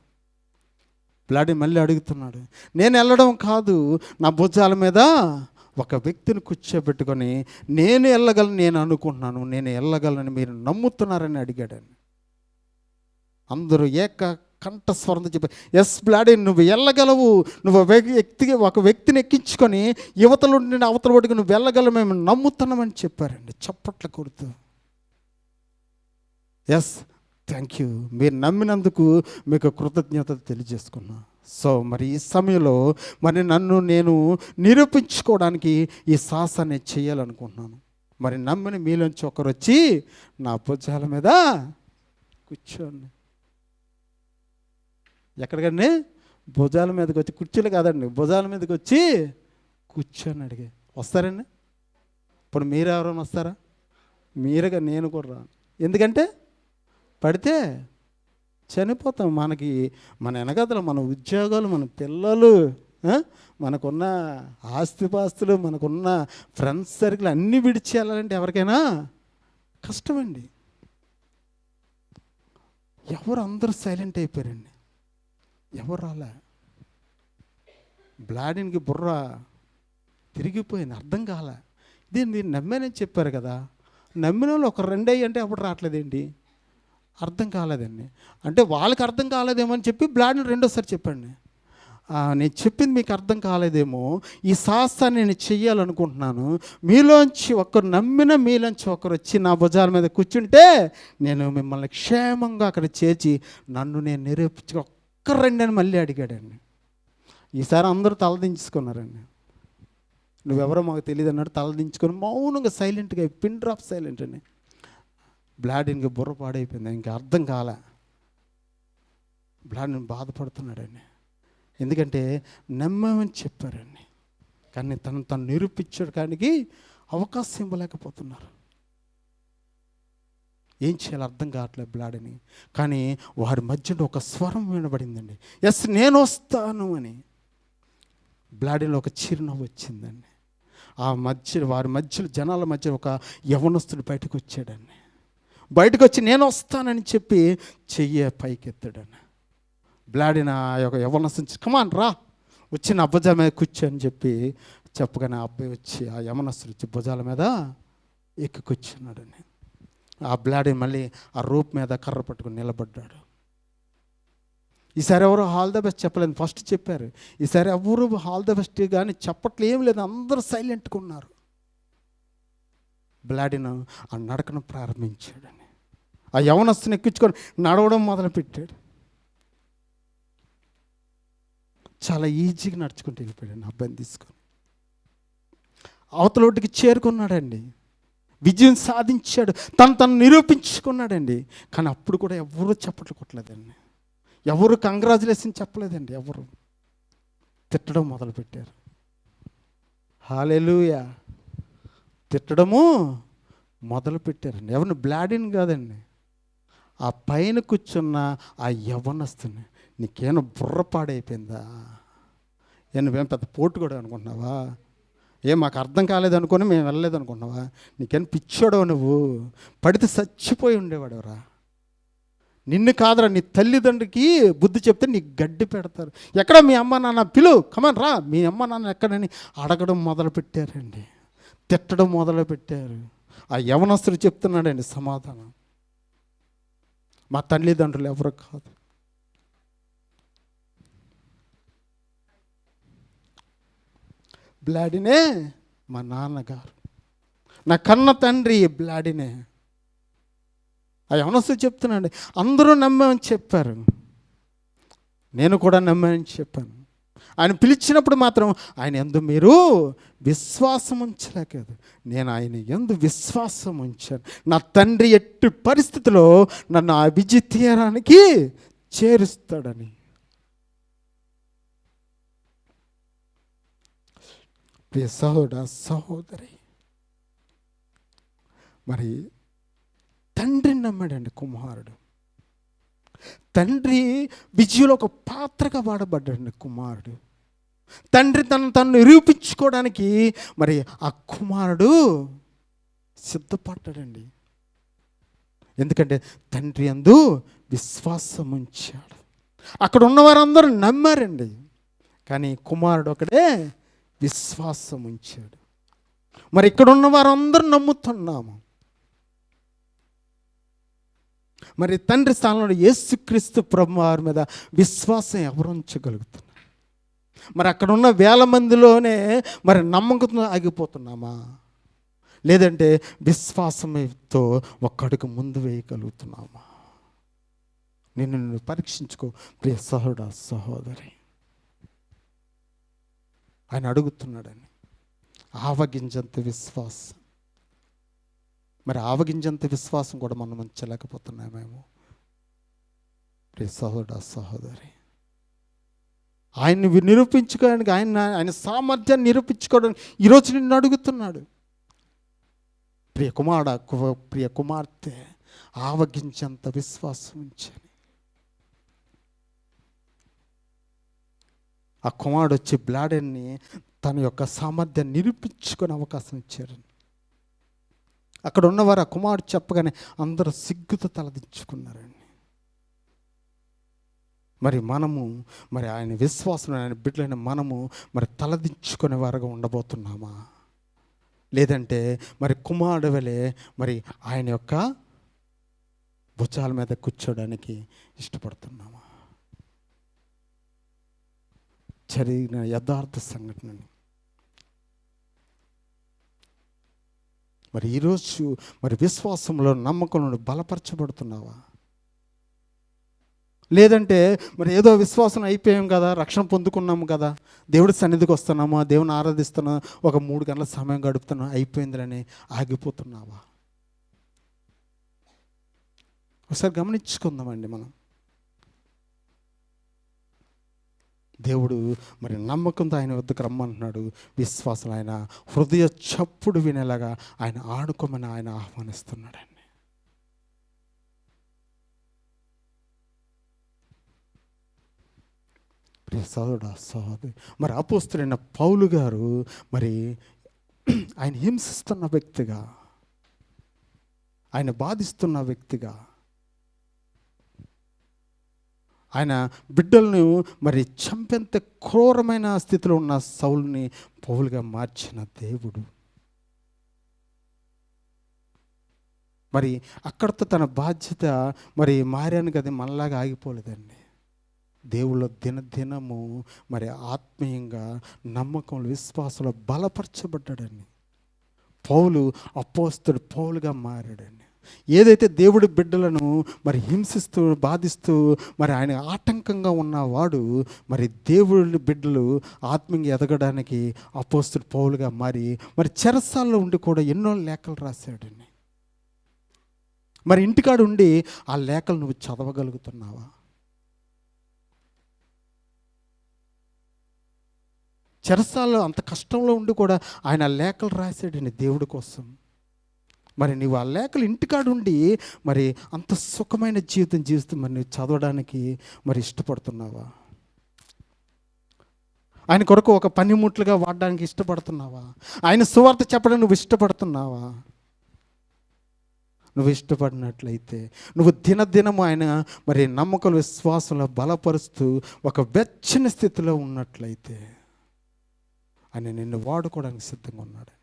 [SPEAKER 1] బ్లాడీన్ మళ్ళీ అడుగుతున్నాడు, నేను వెళ్ళడం కాదు, నా భుజాల మీద ఒక వ్యక్తిని కూర్చోబెట్టుకొని నేను వెళ్ళగలను, నేను అనుకుంటున్నాను, నేను వెళ్ళగలను మీరు నమ్ముతున్నారని అడిగాడని. అందరూ కంఠస్వరంతో చెప్పారు, ఎస్ బ్లాడీన్ నువ్వు వెళ్ళగలవు, నువ్వు ఒక వ్యక్తిని ఎక్కించుకొని యువతల నుండి అవతల ఒడ్డుకు నువ్వు వెళ్ళగలవు, మేము నమ్ముతున్నామని చెప్పారండి చప్పట్లు కొడుతూ. ఎస్, థ్యాంక్ యూ, మీరు నమ్మినందుకు మీకు కృతజ్ఞతలు తెలియజేసుకున్నా. సో మరి ఈ సమయంలో మరి నేను నిరూపించుకోవడానికి ఈ సాహసాన్ని చేయాలనుకుంటున్నాను. మరి నమ్మిన మీలోంచి ఒకరు వచ్చి నా భుజాల మీద కూర్చోండి. ఎక్కడికండి? భుజాల మీదకి వచ్చి, కుర్చీలు కాదండి, భుజాల మీదకి వచ్చి కూర్చొని అడిగే వస్తారండి. ఇప్పుడు మీరు ఎవరైనా వస్తారా? మీరుగా నేను కూడా రాను. ఎందుకంటే పడితే చనిపోతాం. మన వెనకతలు మన ఉద్యోగాలు, మన పిల్లలు, మనకున్న ఆస్తిపాస్తులు, మనకున్న ఫ్రెండ్స్ సర్కిల్ అన్నీ విడిచేయాలంటే ఎవరికైనా కష్టమండి. ఎవరు అందరూ సైలెంట్ అయిపోయారండి, ఎవరు రాలే. బ్లాడీన్కి బుర్ర తిరిగిపోయింది, అర్థం కాలే. ఇది మీరు నమ్మానని చెప్పారు కదా, నమ్మిన వాళ్ళు ఒక 2 అయ్యి అంటే అప్పుడు రావట్లేదేంటి? అర్థం కాలేదండి. అంటే వాళ్ళకి అర్థం కాలేదేమో అని చెప్పి బ్లాడీన్ రెండోసారి చెప్పండి. నేను చెప్పింది మీకు అర్థం కాలేదేమో. ఈ సాహసాన్ని నేను చెయ్యాలనుకుంటున్నాను. మీలోంచి ఒకరు నమ్మిన మీలోంచి ఒకరు వచ్చి నా భుజాల మీద కూర్చుంటే నేను మిమ్మల్ని క్షేమంగా అక్కడ చేర్చి నన్ను నేను నిరూపించుకో ఒక్కరు రండి అని మళ్ళీ అడిగాడండి. ఈసారి అందరూ తలదించుకున్నారండి. నువ్వెవరో మాకు తెలియదు అన్నాడు. తలదించుకొని మౌనంగా సైలెంట్గా పిన్ డ్రాప్ సైలెంట్ అని. బ్లాడిన్కి బుర్ర పాడైపోయింది, ఇంకా అర్థం కాలే. బ్లాడిన్ బాధపడుతున్నాడండి. ఎందుకంటే నమ్మమని చెప్పారండి, కానీ తను నిరూపించడానికి అవకాశం ఇవ్వలేకపోతున్నారు. ఏం చేయాలో అర్థం కావట్లేదు బ్లాడిని. కానీ వారి మధ్యలో ఒక స్వరం వినబడిందండి, ఎస్ నేను వస్తాను అని. బ్లాడిలో ఒక చిరునవ్వు వచ్చిందండి. వారి మధ్యలో జనాల మధ్య ఒక యవనస్తుడు బయటకు వచ్చాడండి. బయటకు వచ్చి నేను వస్తానని చెప్పి చెయ్యి పైకెత్తాడని. బ్లాడిన ఆ యొక్క యవనస్తుని కమాన్ రా వచ్చి నా భుజాల మీద కూర్చో అని చెప్పి చెప్పగానే ఆ అబ్బాయి వచ్చి ఆ యవనస్తుడు వచ్చి భుజాల మీద ఎక్కి కూర్చున్నాడని. ఆ బ్లాడిని మళ్ళీ ఆ రూప్ మీద కర్ర పట్టుకుని నిలబడ్డాడు. ఈసారి ఎవరు ఆల్ ద బెస్ట్ చెప్పలేదు, ఫస్ట్ చెప్పారు. ఈసారి ఎవరు ఆల్ ద బెస్ట్ కానీ చెప్పట్లు ఏం లేదు, అందరూ సైలెంట్గా ఉన్నారు. బ్లాడిను ఆ నడకను ప్రారంభించాడని. ఆ యవనస్తుని ఎక్కించుకొని నడవడం మొదలుపెట్టాడు. చాలా ఈజీగా నడుచుకుంటూ వెళ్ళిపోయాడు అబ్బాయిని తీసుకొని. అవతలోటికి చేరుకున్నాడండి, విజయం సాధించాడు, తను నిరూపించుకున్నాడండి. కానీ అప్పుడు కూడా ఎవరు చప్పట్లు కొట్టలేదండి, ఎవరు కంగ్రాచులేషన్ చెప్పలేదండి, ఎవరు తిట్టడం మొదలుపెట్టారు. హల్లెలూయా, తిట్టడము మొదలుపెట్టారండి. ఎవరిని? బ్లాడిన్ కాదండి, ఆ పైన కూర్చున్న ఆ యవ్వనస్తుని. నీకేమో బుర్ర పాడైపోయిందా? నువ్వేం పెద్ద పోటు కూడా అనుకుంటున్నావా? మాకు అర్థం కాలేదు అనుకుని మేము వెళ్ళలేదు అనుకుంటున్నావా? నీకేం పిచ్చోడవు, నువ్వు పడితే చచ్చిపోయి ఉండేవాడవరా. నిన్ను కాదురా, నీ తల్లిదండ్రికి బుద్ధి చెప్తే నీకు గడ్డి పెడతారు. ఎక్కడ మీ అమ్మ నాన్న, పిలు కమన్ రా, మీ అమ్మ నాన్న ఎక్కడని అడగడం మొదలుపెట్టారండి, తిట్టడం మొదలుపెట్టారు. ఆ యవనస్తుడు చెప్తున్నాడండి సమాధానం, మా తల్లిదండ్రులు ఎవరు కాదు, బ్లాడినే మా నాన్నగారు, నా కన్న తండ్రి బ్లాడినే. ఆ యవనస్తుడు చెప్తున్నాడు, అందరూ నమ్మామని చెప్పారు, నేను కూడా నమ్మానని చెప్పాను. ఆయన పిలిచినప్పుడు మాత్రం ఆయన యందు మీరు విశ్వాసం ఉంచలేకదు, నేను ఆయన యందు విశ్వాసం ఉంచాను. నా తండ్రి ఎట్టి పరిస్థితిలో నన్ను ఆ విజయ తీరానికి చేరుస్తాడని. ప్రియ సహోదర సహోదరి, మరి తండ్రిని నమ్మాడండి కుమారుడు. తండ్రి విజయంలో ఒక పాత్రగా వాడబడ్డాడండి కుమారుడు. తండ్రి తను నిరూపించుకోవడానికి మరి ఆ కుమారుడు సిద్ధపడ్డాడండి. ఎందుకంటే తండ్రి యందు విశ్వాసం ఉంచాడు. అక్కడ ఉన్నవారందరూ నమ్మారండి, కానీ కుమారుడు ఒకడే విశ్వాసం ఉంచాడు. మరి ఇక్కడ ఉన్న వారందరూ నమ్ముతున్నాము. మరి తండ్రి స్థానంలో యేసుక్రీస్తు ప్రభువారి మీద విశ్వాసం ఎవరు ఉంచగలుగుతున్నారు? మరి అక్కడ ఉన్న వేల మందిలోనే మరి నమ్మకంతో ఆగిపోతున్నామా, లేదంటే విశ్వాసంతో ఒక్కడికి ముందు వేయగలుగుతున్నామా? నిన్ను పరీక్షించుకో ప్రియ సహోదర సహోదరి. ఆయన అడుగుతున్నాడని ఆవగింజంత విశ్వాసం. మరి ఆవగింజంత విశ్వాసం కూడా మనం ఉంచలేకపోతున్నామేమో ప్రియ సహోదర సహోదరి. ఆయన్ని నిరూపించుకోవడానికి, ఆయన సామర్థ్యాన్ని నిరూపించుకోవడానికి ఈరోజు నిన్ను అడుగుతున్నాడు. ప్రియ కుమార్తె, ఆవగించేంత విశ్వాసం ఉంచని. ఆ కుమారుడు వచ్చి బ్లాడెన్ని తన యొక్క సామర్థ్యాన్ని నిరూపించుకునే అవకాశం ఇచ్చారు. అక్కడ ఉన్నవారు ఆ కుమారుడు చెప్పగానే అందరూ సిగ్గుతో తలదించుకున్నారండి. మరి మనము మరి ఆయన విశ్వాసం, ఆయన బిడ్డలైన మనము మరి తలదించుకునే వారుగా ఉండబోతున్నామా, లేదంటే మరి కుమారుడు వలె మరి ఆయన యొక్క భుజాల మీద కూర్చోడానికి ఇష్టపడుతున్నామా? జరిగిన యథార్థ సంఘటనని. మరి ఈరోజు మరి విశ్వాసంలో నమ్మకంలో బలపరచబడుతున్నావా? లేదంటే మరి ఏదో విశ్వాసం అయిపోయాం కదా, రక్షణ పొందుకున్నాము కదా, దేవుడి సన్నిధికి వస్తున్నామా, దేవుని ఆరాధిస్తున్నా, ఒక 3 గంటల సమయం గడుపుతున్నా, అయిపోయిందని ఆగిపోతున్నావా? ఒకసారి గమనించుకుందామండి మనం. దేవుడు మరి నమ్మకంతో ఆయన వద్దకు రమ్మంటున్నాడు. విశ్వాసం ఆయన హృదయ చప్పుడు వినేలాగా ఆయన ఆడుకోమని ఆయన ఆహ్వానిస్తున్నాడండి. ప్రియ సోదరుడా, సహోదరి, మరి అపోస్తలుడైన పౌలు గారు మరి ఆయన హింసిస్తున్న వ్యక్తిగా, ఆయన బాధిస్తున్న వ్యక్తిగా, ఆయన బిడ్డలను మరి చంపేంత క్రూరమైన స్థితిలో ఉన్న సౌలుని పౌలుగా మార్చిన దేవుడు మరి అక్కడితో తన బాధ్యత మరి మారాను కదా, మనలాగా ఆగిపోలేదండి. దేవుళ్ళ దినదినము మరి ఆత్మీయంగా నమ్మకంలో విశ్వాసంలో బలపరచబడ్డాడండి. పౌలు అపోస్తలుడు పౌలుగా మారాడండి. ఏదైతే దేవుడి బిడ్డలను మరి హింసిస్తూ బాధిస్తూ మరి ఆయన ఆటంకంగా ఉన్నవాడు మరి దేవుడి బిడ్డలు ఆత్మీయంగా ఎదగడానికి అపోస్తలుడు పౌలుగా మారి మరి చెరసాల్లో ఉండి కూడా ఎన్నో లేఖలు రాశాడండి. మరి ఇంటికాడ ఉండి ఆ లేఖలు నువ్వు చదవగలుగుతున్నావా? చెరసాల్లో అంత కష్టంలో ఉండి కూడా ఆయన లేఖలు రాశాడండి దేవుడి కోసం. మరి నువ్వు ఆ లేఖలు ఇంటికాడుండి మరి అంత సుఖమైన జీవితం జీవిస్తూ మరి నువ్వు చదవడానికి మరి ఇష్టపడుతున్నావా? ఆయన కొరకు ఒక పనిముట్లుగా వాడడానికి ఇష్టపడుతున్నావా? ఆయన సువార్త చెప్పడానికి నువ్వు ఇష్టపడుతున్నావా? నువ్వు ఇష్టపడినట్లయితే, నువ్వు దినదినము ఆయన మరి నమ్మకం విశ్వాసంలో బలపరుస్తూ ఒక వెచ్చని స్థితిలో ఉన్నట్లయితే ఆయన నిన్ను వాడుకోవడానికి సిద్ధంగా ఉన్నాడు.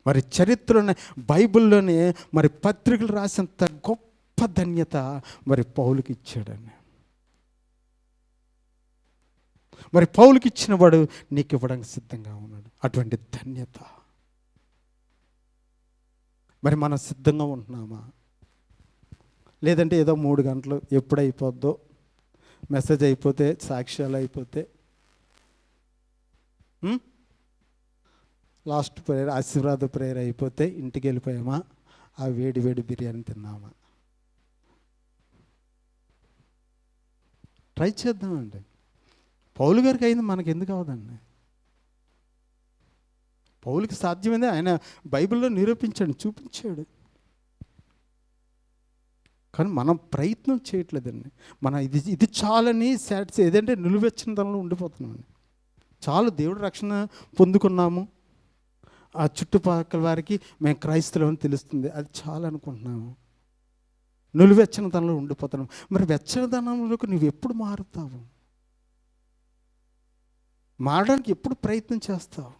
[SPEAKER 1] మరి చరిత్రలోనే బైబిల్లోనే మరి పత్రికలు రాసేంత గొప్ప ధన్యత మరి పౌలుకి ఇచ్చాడని. మరి పౌలుకి ఇచ్చిన వాడు నీకు ఇవ్వడానికి సిద్ధంగా ఉన్నాడు. అటువంటి ధన్యత మరి మనం సిద్ధంగా ఉంటున్నామా? లేదంటే ఏదో 3 గంటలు ఎప్పుడైపోద్దో, మెసేజ్ అయిపోతే, సాక్ష్యాలు అయిపోతే, లాస్ట్ ప్రేయర్ ఆశీర్వాద ప్రేయర్ అయిపోతే ఇంటికి వెళ్ళిపోయామా, ఆ వేడి వేడి బిర్యానీ తిన్నామా? ట్రై చేద్దామండి. పౌలు గారికి అయింది, మనకి ఎందుకు అవదండి? పౌలుకి సాధ్యమైంది, ఆయన బైబిల్లో నిరూపించాడు, చూపించాడు. కానీ మనం ప్రయత్నం చేయట్లేదండి. మనం ఇది చాలని సాటిస్ఫై ఏదంటే నిలువెచ్చిన దానిలో ఉండిపోతున్నామండి. చాలు, దేవుడు రక్షణ పొందుకున్నాము, ఆ చుట్టుపక్కల వారికి మేము క్రైస్తవులు అని తెలుస్తుంది, అది చాలు అనుకుంటున్నాము. నిలువెచ్చనిదనంలో ఉండిపోతున్నాము. మరి వెచ్చనిదనంలోకి నువ్వు ఎప్పుడు మారుతావు? మారడానికి ఎప్పుడు ప్రయత్నం చేస్తావు?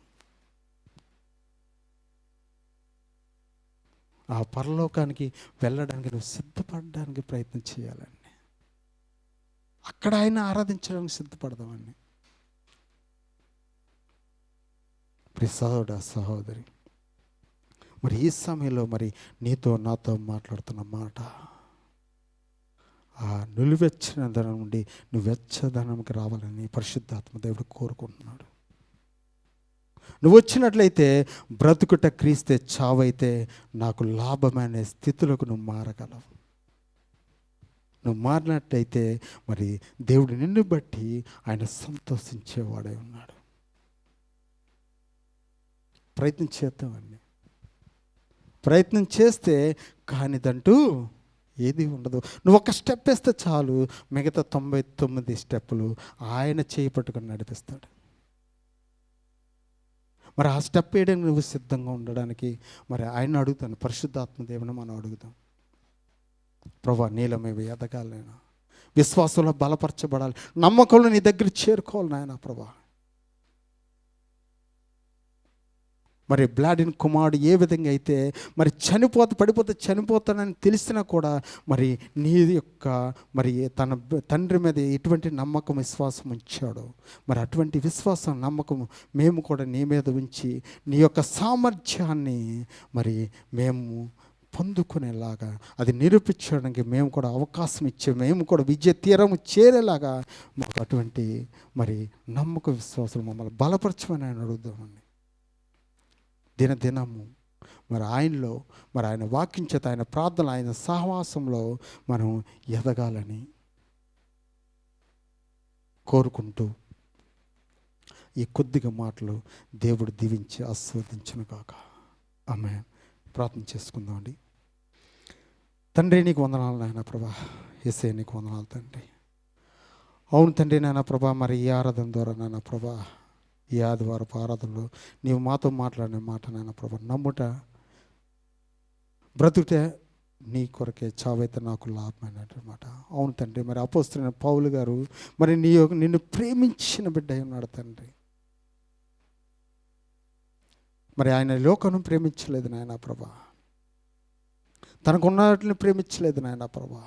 [SPEAKER 1] ఆ పరలోకానికి వెళ్ళడానికి నువ్వు సిద్ధపడడానికి ప్రయత్నం చేయాలండి. అక్కడ ఆయన ఆరాధించడానికి సిద్ధపడదామండి. ప్రియ సహోదర సహోదరి, మరి ఈ సమయంలో మరి నీతో నాతో మాట్లాడుతున్న మాట, ఆ నిలువెచ్చిన ధనం నుండి నువ్వు వెచ్చదనంకి రావాలని పరిశుద్ధాత్మ దేవుడు కోరుకుంటున్నాడు. నువ్వు వచ్చినట్లయితే బ్రతుకుట క్రీస్తే, చావైతే నాకు లాభమైన స్థితిలోకి నువ్వు మారగలవు. నువ్వు మారినట్లయితే మరి దేవుడు నిన్ను బట్టి ఆయన సంతోషించేవాడై ఉన్నాడు. ప్రయత్నం చేద్దామండి. ప్రయత్నం చేస్తే కానిదంటూ ఏది ఉండదు. నువ్వు ఒక స్టెప్ వేస్తే చాలు, మిగతా 99 స్టెప్పులు ఆయన చేయి పట్టుకొని నడిపిస్తాడు. మరి ఆ స్టెప్ వేయడానికి నువ్వు సిద్ధంగా ఉండడానికి మరి ఆయన అడుగుతాను, పరిశుద్ధాత్మ దేవుని మనం అడుగుతాం. ప్రభా, నీలో మేము ఎదగాలి నాయన, విశ్వాసంలో బలపరచబడాలి, నమ్మకంలో నీ దగ్గర చేరుకోవాలి నాయన. ప్రభా, మరి బ్లాడిన్ కుమారుడు ఏ విధంగా అయితే మరి పడిపోతే చనిపోతానని తెలిసినా కూడా మరి నీ యొక్క మరి తన తండ్రి మీద ఎటువంటి నమ్మకం విశ్వాసం ఉంచాడో, మరి అటువంటి విశ్వాసం నమ్మకం మేము కూడా నీ మీద ఉంచి నీ యొక్క సామర్థ్యాన్ని మరి మేము పొందుకునేలాగా అది నిరూపించడానికి మేము కూడా అవకాశం ఇచ్చే, మేము కూడా విజయ తీరము చేరేలాగా మాకు అటువంటి మరి నమ్మక విశ్వాసం మమ్మల్ని బలపరచమని ఆయన అడుగుదామండి. దినదినము మరి ఆయనలో, మరి ఆయన వాక్యం చేత, ఆయన ప్రార్థన, ఆయన సహవాసంలో మనం ఎదగాలని కోరుకుంటూ ఈ కొద్దిగా మాటలు దేవుడు దీవించి ఆస్వాదించును కాక. ఆమేన్. ప్రార్థన చేసుకుందామండి. తండ్రి నీకు వందనాలు నాయన ప్రభా, యేసయ్య నీకు వందనాలు తండ్రి. అవును తండ్రి నాయన ప్రభా, మరి ఈ ఆరాధన ద్వారా నాయన ప్రభా, ఈ ఆదివారపు ఆరాధనలో నీవు మాతో మాట్లాడిన మాట నాయన ప్రభా, నమ్ముట బ్రతుకుతే నీ కొరకే, చావైతే నాకు లాభమైనమాట. అవును తండ్రి, మరి అపోస్తలుడైన పౌలు గారు మరి నిన్ను ప్రేమించిన బిడ్డ అయి ఉన్నాడు తండ్రి. మరి ఆయన లోకను ప్రేమించలేదు నాయన ప్రభా, తనకున్నట్లని ప్రేమించలేదు నాయన ప్రభా.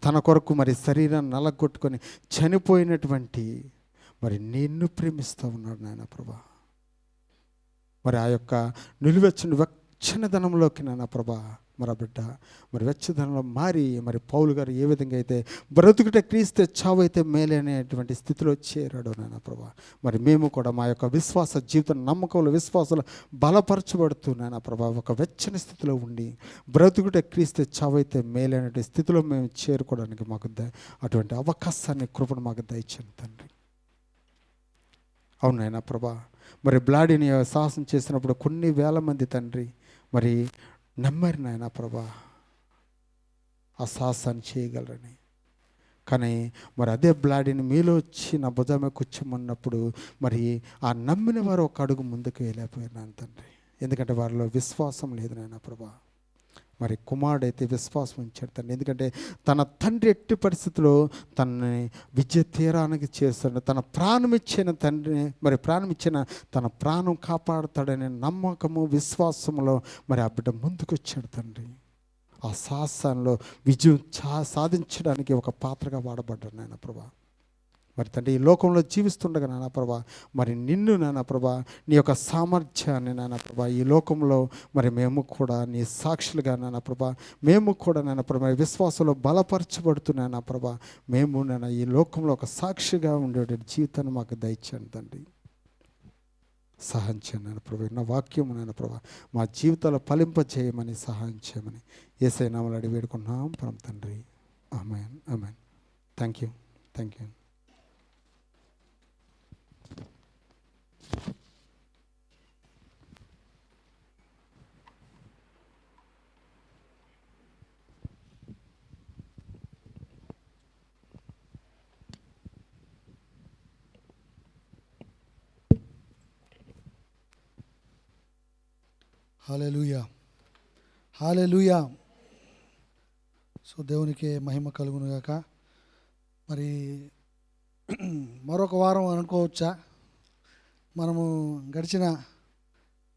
[SPEAKER 1] తన కొరకు మరి శరీరాన్ని నలగొట్టుకొని చనిపోయినటువంటి మరి నిన్ను ప్రేమిస్తూ ఉన్నాడు నాయన ప్రభా. మరి ఆ యొక్క వెచ్చనిదనంలోకి నాయన ప్రభా మరి ఆ బిడ్డ మరి వెచ్చదనంలో మారి మరి పౌలు గారు ఏ విధంగా అయితే బ్రతుకుట క్రీస్తే చావు అయితే మేలే అనేటువంటి స్థితిలో చేరాడు నాయన ప్రభా. మరి మేము కూడా మా యొక్క విశ్వాస జీవితం నమ్మకంలో విశ్వాసాలు బలపరచబడుతూ నాయన ప్రభా ఒక వెచ్చని స్థితిలో ఉండి బ్రతుకుట క్రీస్తే చావు అయితే మేలే అనే స్థితిలో మేము చేరుకోవడానికి మాకు అటువంటి అవకాశాన్ని, కృపను మాకు దయచేయండి తండ్రి. అవును నాయన ప్రభా, మరి బ్లాడీని సాహసం చేసినప్పుడు కొన్ని వేల మంది తండ్రి మరి నమ్మారు నాయన ప్రభా ఆ సాహసాన్ని చేయగలరని. కానీ మరి అదే బ్లాడీని మీలో వచ్చి నా భుజమే కూర్చోమన్నప్పుడు మరి ఆ నమ్మిన వారు ఒక అడుగు ముందుకు వెళ్ళిపోయారు నాయన తండ్రి. ఎందుకంటే వారిలో విశ్వాసం లేదు నాయన ప్రభా. మరి కుమారుడైతే విశ్వాసం ఉంచాడు తండ్రి. ఎందుకంటే తన తండ్రి ఎట్టి పరిస్థితిలో తనని విజయ తీరానికి చేస్తాడు, తన ప్రాణం ఇచ్చిన తండ్రిని మరి ప్రాణం ఇచ్చిన తన ప్రాణం కాపాడుతాడనే నమ్మకము విశ్వాసంలో మరి ఆ బిడ్డ ముందుకు వచ్చాడు తండ్రి. ఆ సాహసంలో విజయం సాధించడానికి ఒక పాత్రగా వాడబడ్డాడు నాయన ప్రభా. మరి తండ్రి ఈ లోకంలో జీవిస్తుండగా నాయన ప్రభా మరి నిన్ను నాయన ప్రభా నీ యొక్క సామర్థ్యాన్ని నాయన ప్రభా ఈ లోకంలో మరి మేము కూడా నీ సాక్షులుగా నాయన ప్రభా మేము కూడా నాయన ప్రభా విశ్వాసంలో బలపరచబడుతున్నాయన ప్రభా మేము నాయన ఈ లోకంలో ఒక సాక్షిగా ఉండే జీవితాన్ని మాకు దయచేయండి తండ్రి. సహాయం చేయండి నాయన ప్రభా. నా వాక్యము నాయన ప్రభా మా జీవితాల్లో ఫలింపజేయమని సహాయం చేయమని యేసయ్య నామములో అడిగి వేడుకుంటున్నాం పరమ తండ్రి. Amen, amen. Thank you.
[SPEAKER 3] Hallelujah, hallelujah. So దేవునికి మహిమ కలుగును గాక. మరి మరొక వారం అనుకోవచ్చా? మనము గడిచిన